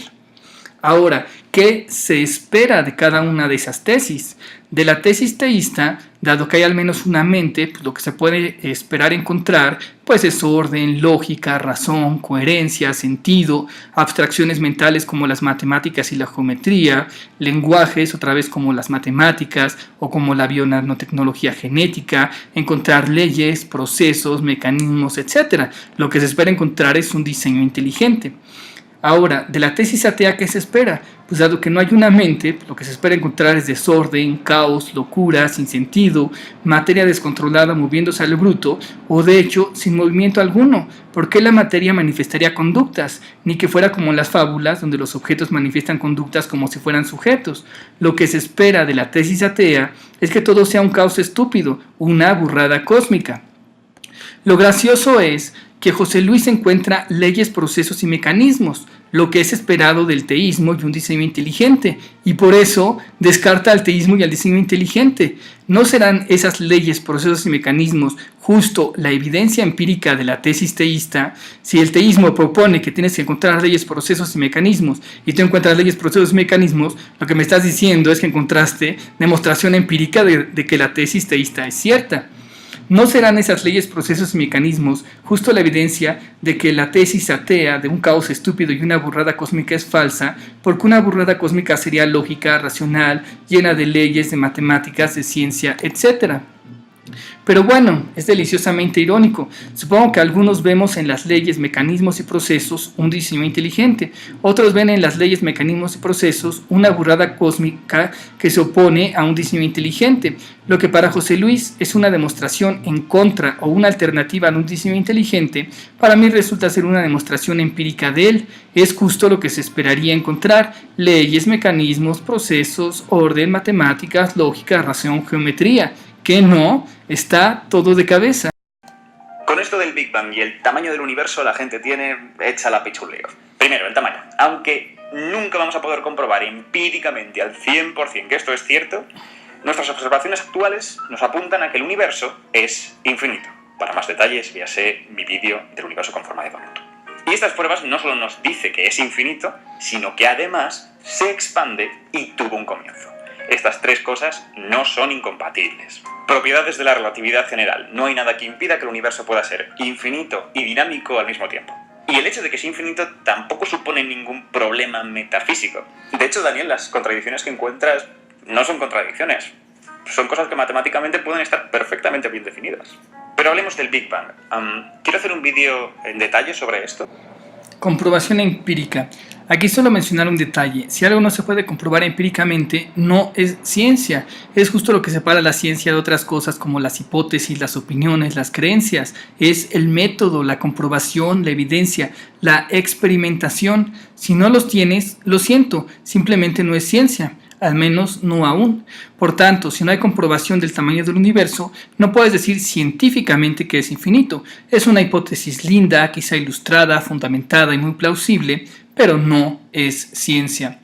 Ahora, ¿qué se espera de cada una de esas tesis? De la tesis teísta, dado que hay al menos una mente, pues lo que se puede esperar encontrar pues es orden, lógica, razón, coherencia, sentido, abstracciones mentales como las matemáticas y la geometría, lenguajes otra vez como las matemáticas o como la bionanotecnología genética, encontrar leyes, procesos, mecanismos, etc. Lo que se espera encontrar es un diseño inteligente. Ahora, de la tesis atea, ¿qué se espera? Pues dado que no hay una mente, lo que se espera encontrar es desorden, caos, locura, sin sentido, materia descontrolada moviéndose al bruto, o de hecho, sin movimiento alguno. ¿Por qué la materia manifestaría conductas? Ni que fuera como en las fábulas, donde los objetos manifiestan conductas como si fueran sujetos. Lo que se espera de la tesis atea es que todo sea un caos estúpido, una burrada cósmica. Lo gracioso es que José Luis encuentra leyes, procesos y mecanismos, lo que es esperado del teísmo y un diseño inteligente, y por eso descarta al teísmo y al diseño inteligente. ¿No serán esas leyes, procesos y mecanismos justo la evidencia empírica de la tesis teísta? Si el teísmo propone que tienes que encontrar leyes, procesos y mecanismos, y tú encuentras leyes, procesos y mecanismos, lo que me estás diciendo es que encontraste demostración empírica de que la tesis teísta es cierta. ¿No serán esas leyes, procesos y mecanismos justo la evidencia de que la tesis atea de un caos estúpido y una burrada cósmica es falsa? Porque una burrada cósmica sería lógica, racional, llena de leyes, de matemáticas, de ciencia, etc. Pero bueno, es deliciosamente irónico. Supongo que algunos vemos en las leyes, mecanismos y procesos un diseño inteligente. Otros ven en las leyes, mecanismos y procesos una burrada cósmica que se opone a un diseño inteligente. Lo que para José Luis es una demostración en contra o una alternativa a un diseño inteligente, para mí resulta ser una demostración empírica de él. Es justo lo que se esperaría encontrar: leyes, mecanismos, procesos, orden, matemáticas, lógica, razón, geometría. Que no, está todo de cabeza. Con esto del Big Bang y el tamaño del universo, la gente tiene hecha la pichuleo. Primero, el tamaño. Aunque nunca vamos a poder comprobar empíricamente al 100% que esto es cierto, nuestras observaciones actuales nos apuntan a que el universo es infinito. Para más detalles, véase mi vídeo del universo con forma de donut. Y estas pruebas no solo nos dice que es infinito, sino que además se expande y tuvo un comienzo. Estas tres cosas no son incompatibles. Propiedades de la relatividad general. No hay nada que impida que el universo pueda ser infinito y dinámico al mismo tiempo. Y el hecho de que sea infinito tampoco supone ningún problema metafísico. De hecho, Daniel, las contradicciones que encuentras no son contradicciones. Son cosas que matemáticamente pueden estar perfectamente bien definidas. Pero hablemos del Big Bang. Quiero hacer un vídeo en detalle sobre esto. Comprobación empírica. Aquí solo mencionar un detalle: si algo no se puede comprobar empíricamente, no es ciencia. Es justo lo que separa la ciencia de otras cosas como las hipótesis, las opiniones, las creencias. Es el método, la comprobación, la evidencia, la experimentación. Si no los tienes, lo siento, simplemente no es ciencia. Al menos no aún. Por tanto, si no hay comprobación del tamaño del universo, no puedes decir científicamente que es infinito. Es una hipótesis linda, quizá ilustrada, fundamentada y muy plausible, pero no es ciencia.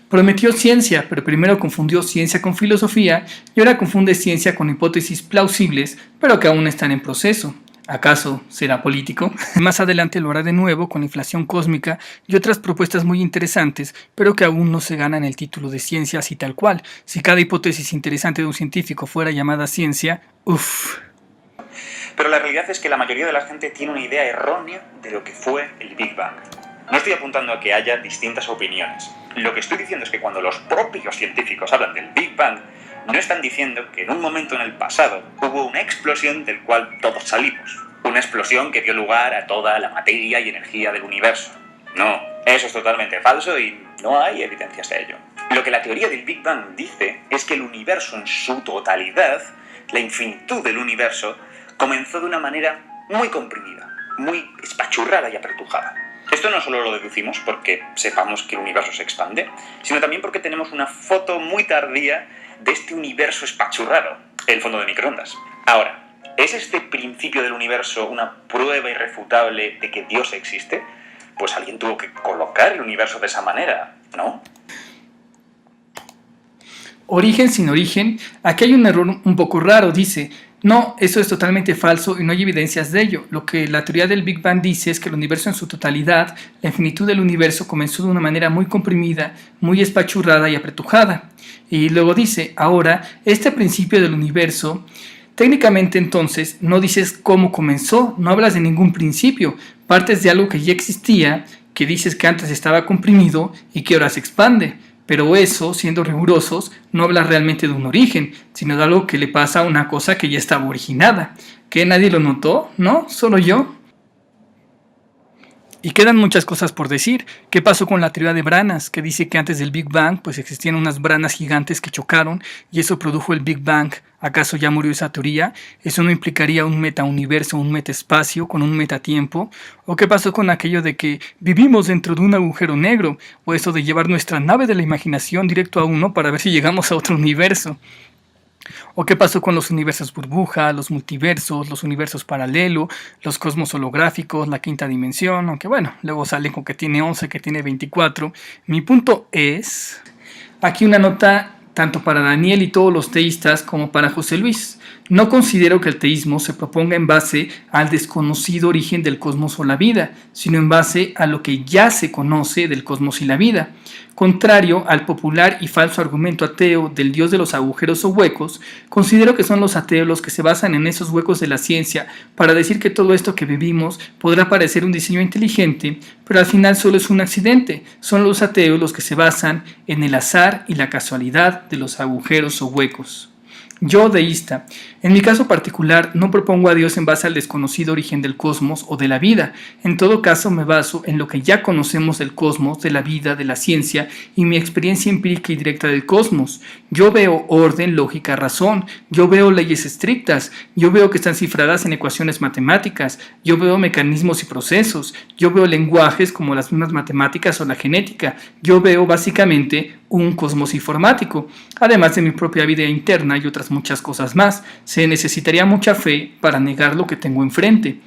Prometió ciencia, pero primero confundió ciencia con filosofía y ahora confunde ciencia con hipótesis plausibles, pero que aún están en proceso. ¿Acaso será político? Más adelante lo hará de nuevo con la inflación cósmica y otras propuestas muy interesantes, pero que aún no se ganan el título de ciencia así tal cual. Si cada hipótesis interesante de un científico fuera llamada ciencia, uff. Pero la realidad es que la mayoría de la gente tiene una idea errónea de lo que fue el Big Bang. No estoy apuntando a que haya distintas opiniones. Lo que estoy diciendo es que cuando los propios científicos hablan del Big Bang, no están diciendo que en un momento en el pasado hubo una explosión del cual todos salimos. Una explosión que dio lugar a toda la materia y energía del universo. No, eso es totalmente falso y no hay evidencias de ello. Lo que la teoría del Big Bang dice es que el universo en su totalidad, la infinitud del universo, comenzó de una manera muy comprimida, muy espachurrada y apretujada. Esto no solo lo deducimos porque sepamos que el universo se expande, sino también porque tenemos una foto muy tardía de este universo espachurrado, el fondo de microondas. Ahora, ¿es este principio del universo una prueba irrefutable de que Dios existe? Pues alguien tuvo que colocar el universo de esa manera, ¿no? Origen sin origen, aquí hay un error un poco raro, dice. No, eso es totalmente falso y no hay evidencias de ello. Lo que la teoría del Big Bang dice es que el universo en su totalidad, la infinitud del universo comenzó de una manera muy comprimida, muy espachurrada y apretujada. Y luego dice, ahora, este principio del universo, técnicamente entonces no dices cómo comenzó, no hablas de ningún principio, partes de algo que ya existía, que dices que antes estaba comprimido y que ahora se expande. Pero eso, siendo rigurosos, no habla realmente de un origen, sino de algo que le pasa a una cosa que ya estaba originada. ¿Que nadie lo notó? ¿No? ¿Solo yo? Y quedan muchas cosas por decir. ¿Qué pasó con la teoría de branas? Que dice que antes del Big Bang pues existían unas branas gigantes que chocaron y eso produjo el Big Bang. ¿Acaso ya murió esa teoría? ¿Eso no implicaría un metauniverso, un metaespacio con un metatiempo? ¿O qué pasó con aquello de que vivimos dentro de un agujero negro? ¿O eso de llevar nuestra nave de la imaginación directo a uno para ver si llegamos a otro universo? ¿O qué pasó con los universos burbuja, los multiversos, los universos paralelo, los cosmos holográficos, la quinta dimensión? Aunque bueno, luego salen con que tiene 11, que tiene 24. Mi punto es, aquí una nota tanto para Daniel y todos los teístas como para José Luis. No considero que el teísmo se proponga en base al desconocido origen del cosmos o la vida, sino en base a lo que ya se conoce del cosmos y la vida. Contrario al popular y falso argumento ateo del dios de los agujeros o huecos, considero que son los ateos los que se basan en esos huecos de la ciencia para decir que todo esto que vivimos podrá parecer un diseño inteligente, pero al final solo es un accidente. Son los ateos los que se basan en el azar y la casualidad de los agujeros o huecos. Yo, deísta, en mi caso particular, no propongo a Dios en base al desconocido origen del cosmos o de la vida. En todo caso, me baso en lo que ya conocemos del cosmos, de la vida, de la ciencia y mi experiencia empírica y directa del cosmos. Yo veo orden, lógica, razón. Yo veo leyes estrictas. Yo veo que están cifradas en ecuaciones matemáticas. Yo veo mecanismos y procesos. Yo veo lenguajes como las mismas matemáticas o la genética. Yo veo básicamente un cosmos informático, además de mi propia vida interna y otras muchas cosas más. Se necesitaría mucha fe para negar lo que tengo enfrente.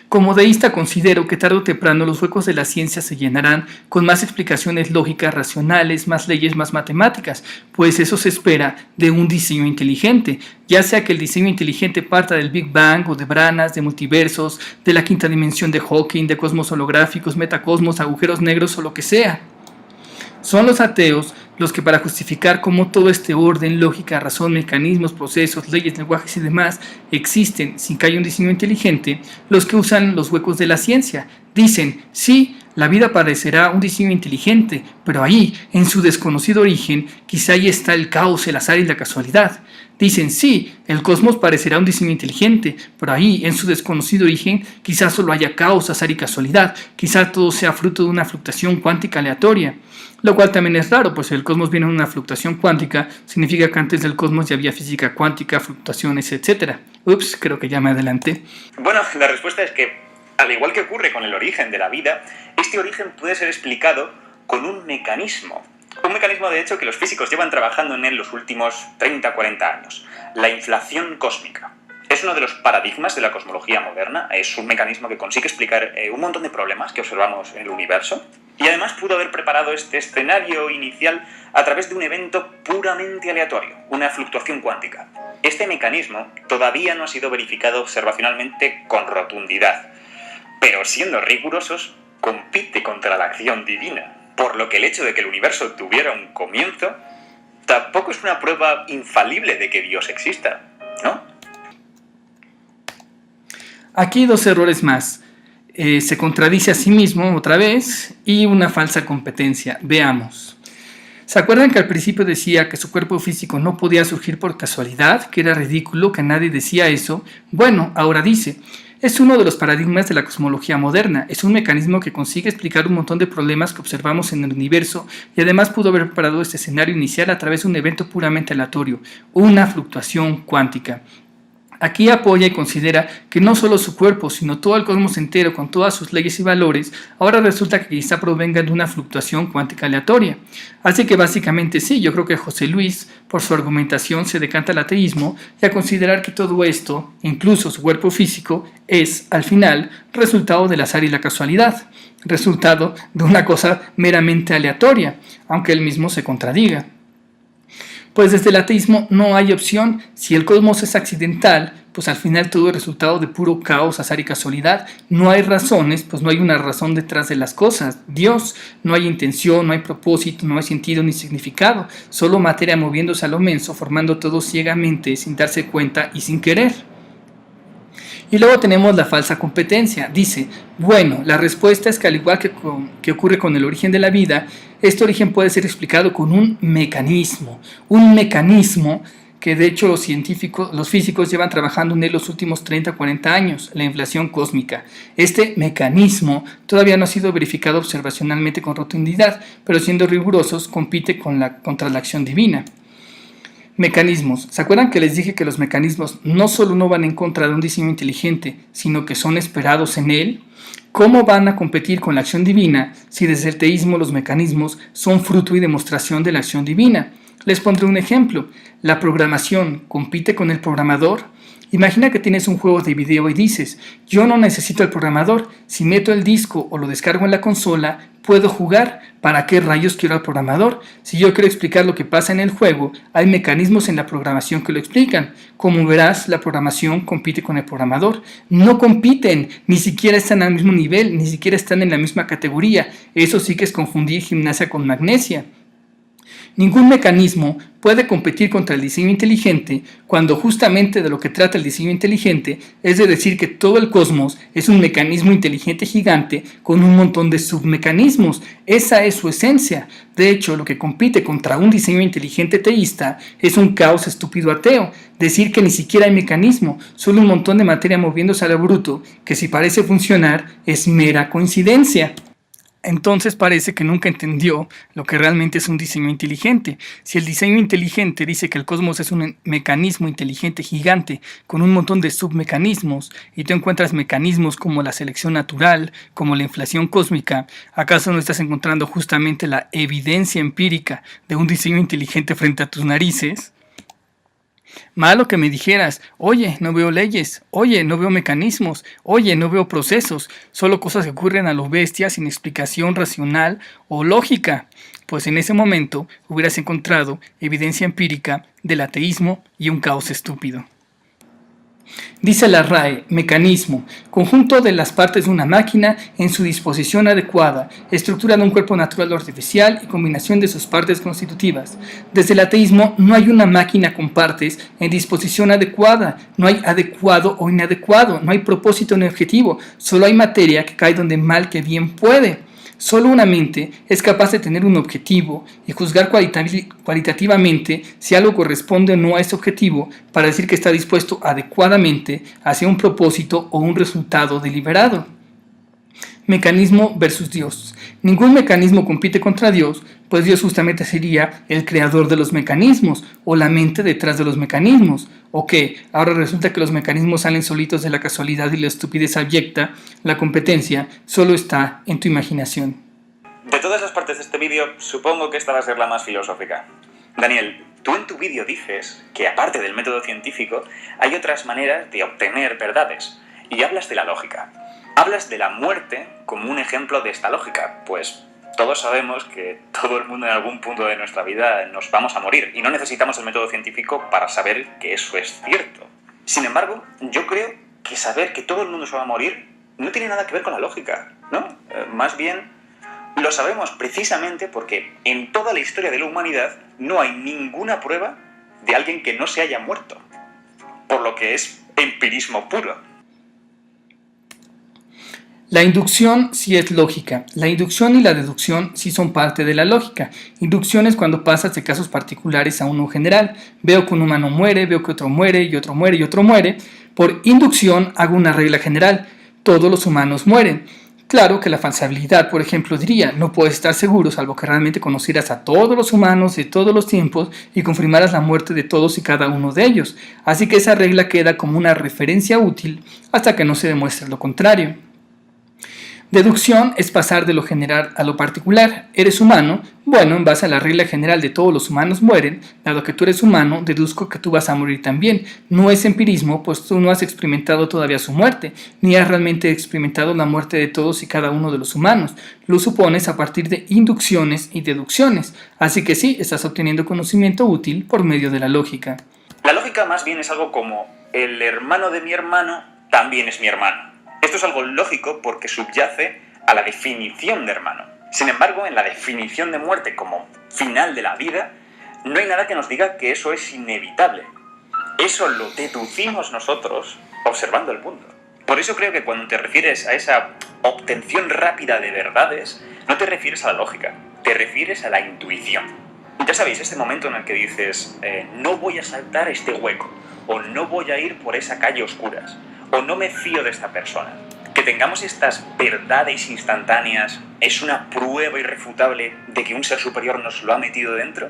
Como deísta considero que tarde o temprano los huecos de la ciencia se llenarán con más explicaciones lógicas, racionales, más leyes, más matemáticas, pues eso se espera de un diseño inteligente, ya sea que el diseño inteligente parta del Big Bang o de branas, de multiversos, de la quinta dimensión de Hawking, de cosmos holográficos, metacosmos, agujeros negros o lo que sea. Son los ateos los que para justificar cómo todo este orden, lógica, razón, mecanismos, procesos, leyes, lenguajes y demás existen sin que haya un diseño inteligente, los que usan los huecos de la ciencia. Dicen, sí, la vida parecerá un diseño inteligente, pero ahí, en su desconocido origen, quizá ahí está el caos, el azar y la casualidad. Dicen, sí, el cosmos parecerá un diseño inteligente, pero ahí, en su desconocido origen, quizá solo haya caos, azar y casualidad, quizá todo sea fruto de una fluctuación cuántica aleatoria. Lo cual también es raro, pues si el cosmos viene en una fluctuación cuántica, significa que antes del cosmos ya había física cuántica, fluctuaciones, etc. Ups, creo que ya me adelanté. Bueno, la respuesta es que, al igual que ocurre con el origen de la vida, este origen puede ser explicado con un mecanismo. Un mecanismo, de hecho, que los físicos llevan trabajando en él los últimos 30 o 40 años. La inflación cósmica. Es uno de los paradigmas de la cosmología moderna. Es un mecanismo que consigue explicar un montón de problemas que observamos en el universo. Y además pudo haber preparado este escenario inicial a través de un evento puramente aleatorio, una fluctuación cuántica. Este mecanismo todavía no ha sido verificado observacionalmente con rotundidad, pero siendo rigurosos, compite contra la acción divina, por lo que el hecho de que el universo tuviera un comienzo tampoco es una prueba infalible de que Dios exista, ¿no? Aquí dos errores más. Se contradice a sí mismo otra vez y una falsa competencia. Veamos. ¿Se acuerdan que al principio decía que su cuerpo físico no podía surgir por casualidad? Que era ridículo, que nadie decía eso. Bueno, ahora dice, es uno de los paradigmas de la cosmología moderna. Es un mecanismo que consigue explicar un montón de problemas que observamos en el universo y además pudo haber preparado este escenario inicial a través de un evento puramente aleatorio, una fluctuación cuántica. Aquí apoya y considera que no solo su cuerpo, sino todo el cosmos entero con todas sus leyes y valores, ahora resulta que quizá provengan de una fluctuación cuántica aleatoria. Así que básicamente sí, yo creo que José Luis, por su argumentación, se decanta al ateísmo y a considerar que todo esto, incluso su cuerpo físico, es, al final, resultado del azar y la casualidad, resultado de una cosa meramente aleatoria, aunque él mismo se contradiga. Pues desde el ateísmo no hay opción. Si el cosmos es accidental, pues al final todo es resultado de puro caos, azar y casualidad. No hay razones, pues no hay una razón detrás de las cosas. Dios, no hay intención, no hay propósito, no hay sentido ni significado. Solo materia moviéndose a lo menso, formando todo ciegamente, sin darse cuenta y sin querer. Y luego tenemos la falsa competencia. Dice, bueno, la respuesta es que al igual que ocurre con el origen de la vida, este origen puede ser explicado con un mecanismo que de hecho los físicos llevan trabajando en él los últimos 30 o 40 años, la inflación cósmica. Este mecanismo todavía no ha sido verificado observacionalmente con rotundidad, pero siendo rigurosos compite contra la acción divina. Mecanismos. ¿Se acuerdan que les dije que los mecanismos no solo no van en contra de un diseño inteligente, sino que son esperados en él? ¿Cómo van a competir con la acción divina si desde el teísmo los mecanismos son fruto y demostración de la acción divina? Les pondré un ejemplo. ¿La programación compite con el programador? Imagina que tienes un juego de video y dices, yo no necesito el programador, si meto el disco o lo descargo en la consola, puedo jugar, ¿para qué rayos quiero al programador? Si yo quiero explicar lo que pasa en el juego, hay mecanismos en la programación que lo explican. Como verás, la programación compite con el programador. No compiten, ni siquiera están al mismo nivel, ni siquiera están en la misma categoría. Eso sí que es confundir gimnasia con magnesia. Ningún mecanismo puede competir contra el diseño inteligente cuando justamente de lo que trata el diseño inteligente es de decir que todo el cosmos es un mecanismo inteligente gigante con un montón de submecanismos. Esa es su esencia. De hecho, lo que compite contra un diseño inteligente teísta es un caos estúpido ateo. Decir que ni siquiera hay mecanismo, solo un montón de materia moviéndose a lo bruto, que si parece funcionar es mera coincidencia. Entonces parece que nunca entendió lo que realmente es un diseño inteligente. Si el diseño inteligente dice que el cosmos es un mecanismo inteligente gigante con un montón de submecanismos y tú encuentras mecanismos como la selección natural, como la inflación cósmica, ¿acaso no estás encontrando justamente la evidencia empírica de un diseño inteligente frente a tus narices? Malo que me dijeras, oye, no veo leyes, oye, no veo mecanismos, oye, no veo procesos, solo cosas que ocurren a lo bestia sin explicación racional o lógica. Pues en ese momento hubieras encontrado evidencia empírica del ateísmo y un caos estúpido. Dice la RAE, mecanismo, conjunto de las partes de una máquina en su disposición adecuada, estructura de un cuerpo natural o artificial y combinación de sus partes constitutivas. Desde el ateísmo no hay una máquina con partes en disposición adecuada, no hay adecuado o inadecuado, no hay propósito ni objetivo, solo hay materia que cae donde mal que bien puede. Solo una mente es capaz de tener un objetivo y juzgar cualitativamente si algo corresponde o no a ese objetivo para decir que está dispuesto adecuadamente hacia un propósito o un resultado deliberado. Mecanismo versus Dios. Ningún mecanismo compite contra Dios, pues Dios justamente sería el creador de los mecanismos o la mente detrás de los mecanismos. ¿O qué? Ahora resulta que los mecanismos salen solitos de la casualidad y la estupidez abyecta. La competencia solo está en tu imaginación. De todas las partes de este vídeo, supongo que esta va a ser la más filosófica. Daniel, tú en tu vídeo dices que aparte del método científico, hay otras maneras de obtener verdades. Y hablas de la lógica. Hablas de la muerte como un ejemplo de esta lógica, pues Todos sabemos que todo el mundo en algún punto de nuestra vida nos vamos a morir y no necesitamos el método científico para saber que eso es cierto. Sin embargo, yo creo que saber que todo el mundo se va a morir no tiene nada que ver con la lógica, ¿no? Más bien, lo sabemos precisamente porque en toda la historia de la humanidad no hay ninguna prueba de alguien que no se haya muerto, por lo que es empirismo puro. La inducción sí es lógica. La inducción y la deducción sí son parte de la lógica. Inducción es cuando pasas de casos particulares a uno general. Veo que un humano muere, veo que otro muere, y otro muere, y otro muere. Por inducción hago una regla general. Todos los humanos mueren. Claro que la falsabilidad, por ejemplo, diría, no puedes estar seguro salvo que realmente conocieras a todos los humanos de todos los tiempos y confirmaras la muerte de todos y cada uno de ellos. Así que esa regla queda como una referencia útil hasta que no se demuestre lo contrario. Deducción es pasar de lo general a lo particular. ¿Eres humano? Bueno, en base a la regla general de todos los humanos mueren, dado que tú eres humano, deduzco que tú vas a morir también. No es empirismo, pues tú no has experimentado todavía su muerte, ni has realmente experimentado la muerte de todos y cada uno de los humanos. Lo supones a partir de inducciones y deducciones. Así que sí, estás obteniendo conocimiento útil por medio de la lógica. La lógica más bien es algo como el hermano de mi hermano también es mi hermano. Esto es algo lógico porque subyace a la definición de hermano. Sin embargo, en la definición de muerte como final de la vida, no hay nada que nos diga que eso es inevitable. Eso lo deducimos nosotros observando el mundo. Por eso creo que cuando te refieres a esa obtención rápida de verdades, no te refieres a la lógica, te refieres a la intuición. Ya sabéis, este momento en el que dices, no voy a saltar este hueco, o no voy a ir por esa calle oscuras, o no me fío de esta persona. Que tengamos estas verdades instantáneas es una prueba irrefutable de que un ser superior nos lo ha metido dentro.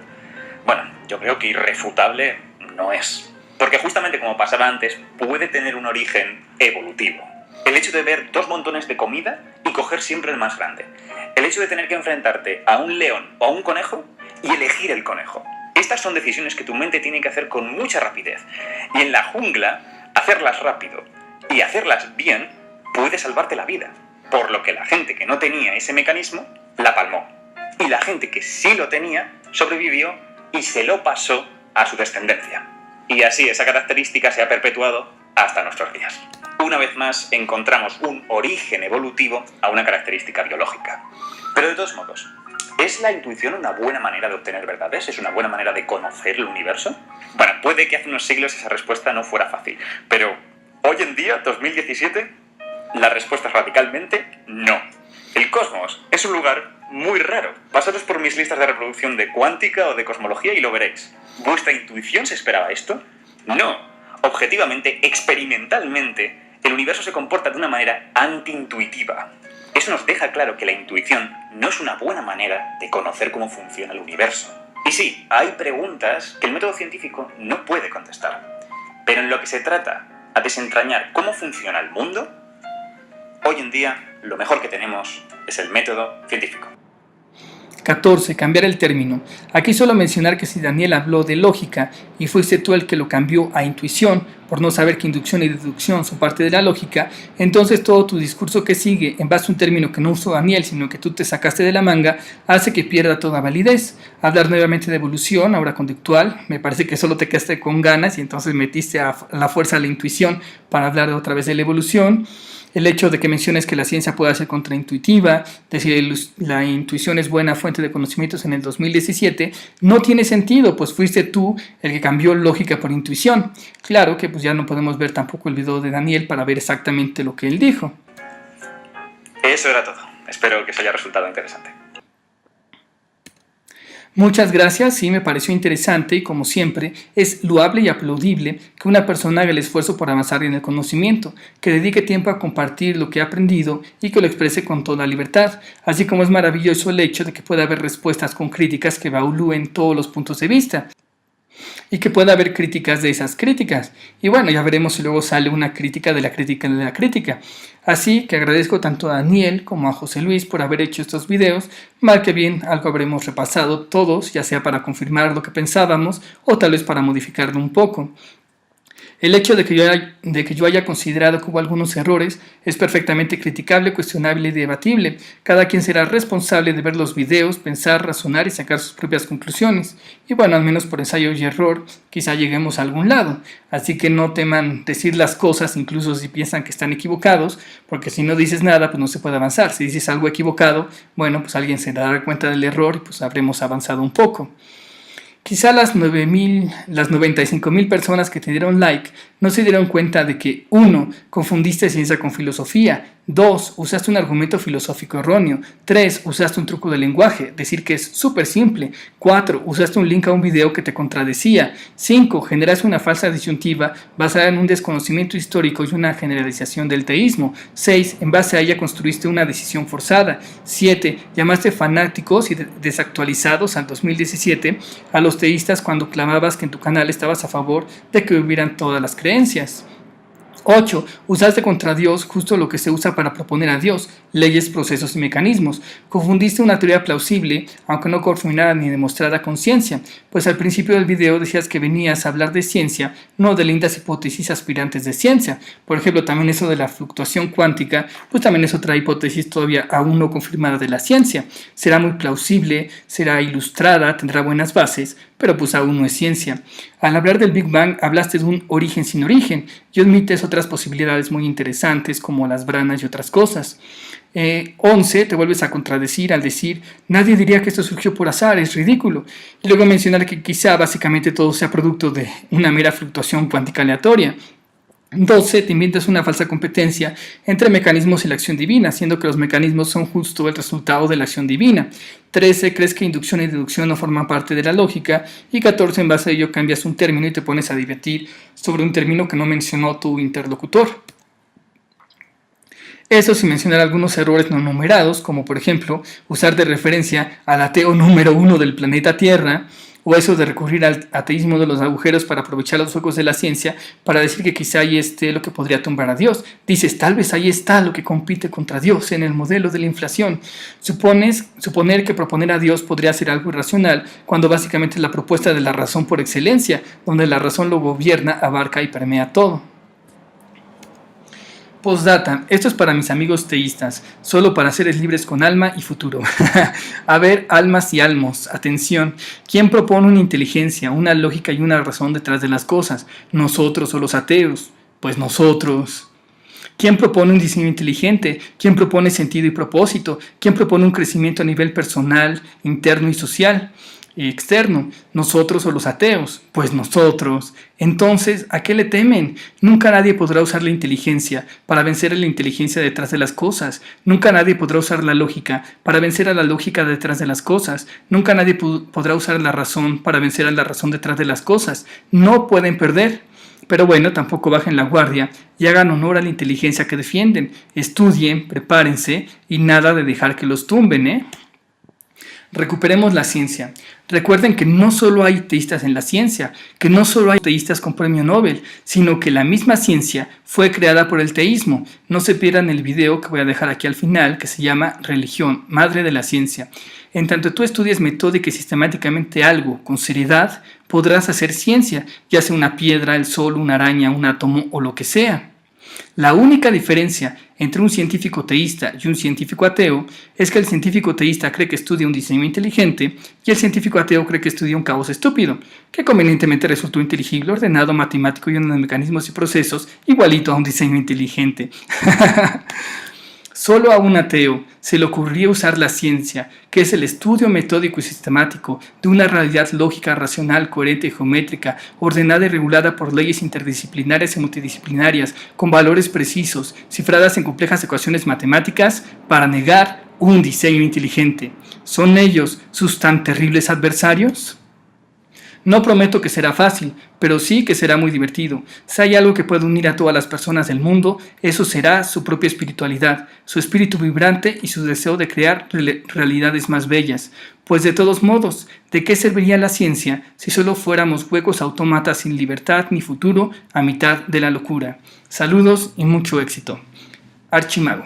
Bueno, yo creo que irrefutable no es. Porque justamente como pasaba antes, puede tener un origen evolutivo. El hecho de ver dos montones de comida y coger siempre el más grande. El hecho de tener que enfrentarte a un león o a un conejo y elegir el conejo. Estas son decisiones que tu mente tiene que hacer con mucha rapidez. Y en la jungla, hacerlas rápido y hacerlas bien puede salvarte la vida. Por lo que la gente que no tenía ese mecanismo la palmó. Y la gente que sí lo tenía sobrevivió y se lo pasó a su descendencia. Y así esa característica se ha perpetuado hasta nuestros días. Una vez más encontramos un origen evolutivo a una característica biológica. Pero de todos modos, ¿es la intuición una buena manera de obtener verdades? ¿Es una buena manera de conocer el universo? Bueno, puede que hace unos siglos esa respuesta no fuera fácil, pero hoy en día, 2017, la respuesta es radicalmente no. El cosmos es un lugar muy raro. Pasaros por mis listas de reproducción de cuántica o de cosmología y lo veréis. ¿Vuestra intuición se esperaba esto? No. Objetivamente, experimentalmente, el universo se comporta de una manera antiintuitiva. Eso nos deja claro que la intuición no es una buena manera de conocer cómo funciona el universo. Y sí, hay preguntas que el método científico no puede contestar. Pero en lo que se trata a desentrañar cómo funciona el mundo, hoy en día lo mejor que tenemos es el método científico. 14. Cambiar el término. Aquí solo mencionar que si Daniel habló de lógica y fuiste tú el que lo cambió a intuición, por no saber que inducción y deducción son parte de la lógica, entonces todo tu discurso que sigue, en base a un término que no usó Daniel, sino que tú te sacaste de la manga, hace que pierda toda validez. Hablar nuevamente de evolución, ahora conductual, me parece que solo te quedaste con ganas y entonces metiste a la fuerza a la intuición para hablar otra vez de la evolución. El hecho de que menciones que la ciencia puede ser contraintuitiva, decir la intuición es buena fuente de conocimientos en el 2017, no tiene sentido, pues fuiste tú el que cambió lógica por intuición. Claro que pues ya no podemos ver tampoco el video de Daniel para ver exactamente lo que él dijo. Eso era todo. Espero que os haya resultado interesante. Muchas gracias, sí me pareció interesante y como siempre es loable y aplaudible que una persona haga el esfuerzo por avanzar en el conocimiento, que dedique tiempo a compartir lo que ha aprendido y que lo exprese con toda libertad, así como es maravilloso el hecho de que pueda haber respuestas con críticas que evalúen todos los puntos de vista y que pueda haber críticas de esas críticas. Y bueno, ya veremos si luego sale una crítica de la crítica de la crítica. Así que agradezco tanto a Daniel como a José Luis por haber hecho estos videos. Mal que bien, algo habremos repasado todos, ya sea para confirmar lo que pensábamos o tal vez para modificarlo un poco. El hecho de que yo haya considerado que hubo algunos errores es perfectamente criticable, cuestionable y debatible. Cada quien será responsable de ver los videos, pensar, razonar y sacar sus propias conclusiones. Y bueno, al menos por ensayo y error, quizá lleguemos a algún lado. Así que no teman decir las cosas, incluso si piensan que están equivocados, porque si no dices nada, pues no se puede avanzar. Si dices algo equivocado, bueno, pues alguien se dará cuenta del error y pues habremos avanzado un poco. Quizá las 95,000 personas que te dieron like no se dieron cuenta de que 1. Confundiste ciencia con filosofía, 2. Usaste un argumento filosófico erróneo, 3. Usaste un truco de lenguaje, decir que es súper simple, 4. Usaste un link a un video que te contradecía, 5. Generaste una falsa disyuntiva basada en un desconocimiento histórico y una generalización del teísmo, 6. En base a ella construiste una decisión forzada, 7. Llamaste fanáticos y desactualizados al 2017 a los teístas cuando clamabas que en tu canal estabas a favor de que hubieran todas las creencias. 8. Usaste contra Dios justo lo que se usa para proponer a Dios, leyes, procesos y mecanismos. Confundiste una teoría plausible, aunque no confirmada ni demostrada con ciencia, pues al principio del video decías que venías a hablar de ciencia, no de lindas hipótesis aspirantes de ciencia. Por ejemplo, también eso de la fluctuación cuántica, pues también es otra hipótesis todavía aún no confirmada de la ciencia. Será muy plausible, será ilustrada, tendrá buenas bases, pero pues aún no es ciencia. Al hablar del Big Bang hablaste de un origen sin origen y admites otras posibilidades muy interesantes como las branas y otras cosas. 11. Te vuelves a contradecir al decir nadie diría que esto surgió por azar, es ridículo. Y luego mencionar que quizá básicamente todo sea producto de una mera fluctuación cuántica aleatoria. 12. Te inventas una falsa competencia entre mecanismos y la acción divina, siendo que los mecanismos son justo el resultado de la acción divina. 13. Crees que inducción y deducción no forman parte de la lógica. Y 14. En base a ello cambias un término y te pones a debatir sobre un término que no mencionó tu interlocutor. Eso sin mencionar algunos errores no numerados, como por ejemplo usar de referencia al ateo número 1 del planeta Tierra, o eso de recurrir al ateísmo de los agujeros para aprovechar los huecos de la ciencia para decir que quizá ahí esté lo que podría tumbar a Dios. Dices, tal vez ahí está lo que compite contra Dios en el modelo de la inflación. Suponer que proponer a Dios podría ser algo irracional, cuando básicamente es la propuesta de la razón por excelencia, donde la razón lo gobierna, abarca y permea todo. Postdata, esto es para mis amigos teístas, solo para seres libres con alma y futuro. A ver, almas y almos, atención, ¿quién propone una inteligencia, una lógica y una razón detrás de las cosas? ¿Nosotros o los ateos? Pues nosotros. ¿Quién propone un diseño inteligente? ¿Quién propone sentido y propósito? ¿Quién propone un crecimiento a nivel personal, interno y social? Externo, nosotros o los ateos, pues nosotros. Entonces, ¿a qué le temen? Nunca nadie podrá usar la inteligencia para vencer a la inteligencia detrás de las cosas. Nunca nadie podrá usar la lógica para vencer a la lógica detrás de las cosas. Nunca nadie podrá usar la razón para vencer a la razón detrás de las cosas. No pueden perder. Pero bueno, tampoco bajen la guardia y hagan honor a la inteligencia que defienden. Estudien, prepárense y nada de dejar que los tumben, ¿eh? Recuperemos la ciencia. Recuerden que no solo hay teístas en la ciencia, que no solo hay teístas con premio Nobel, sino que la misma ciencia fue creada por el teísmo. No se pierdan el video que voy a dejar aquí al final, que se llama Religión, Madre de la Ciencia. En tanto tú estudies metódica y sistemáticamente algo con seriedad, podrás hacer ciencia, ya sea una piedra, el sol, una araña, un átomo o lo que sea. La única diferencia entre un científico teísta y un científico ateo es que el científico teísta cree que estudia un diseño inteligente y el científico ateo cree que estudia un caos estúpido, que convenientemente resultó inteligible, ordenado, matemático y lleno de mecanismos y procesos igualito a un diseño inteligente. Solo a un ateo se le ocurriría usar la ciencia, que es el estudio metódico y sistemático de una realidad lógica, racional, coherente y geométrica, ordenada y regulada por leyes interdisciplinarias y multidisciplinarias, con valores precisos, cifradas en complejas ecuaciones matemáticas, para negar un diseño inteligente. ¿Son ellos sus tan terribles adversarios? No prometo que será fácil, pero sí que será muy divertido. Si hay algo que puede unir a todas las personas del mundo, eso será su propia espiritualidad, su espíritu vibrante y su deseo de crear realidades más bellas. Pues de todos modos, ¿de qué serviría la ciencia si solo fuéramos huecos autómatas sin libertad ni futuro a mitad de la locura? Saludos y mucho éxito. Archimago.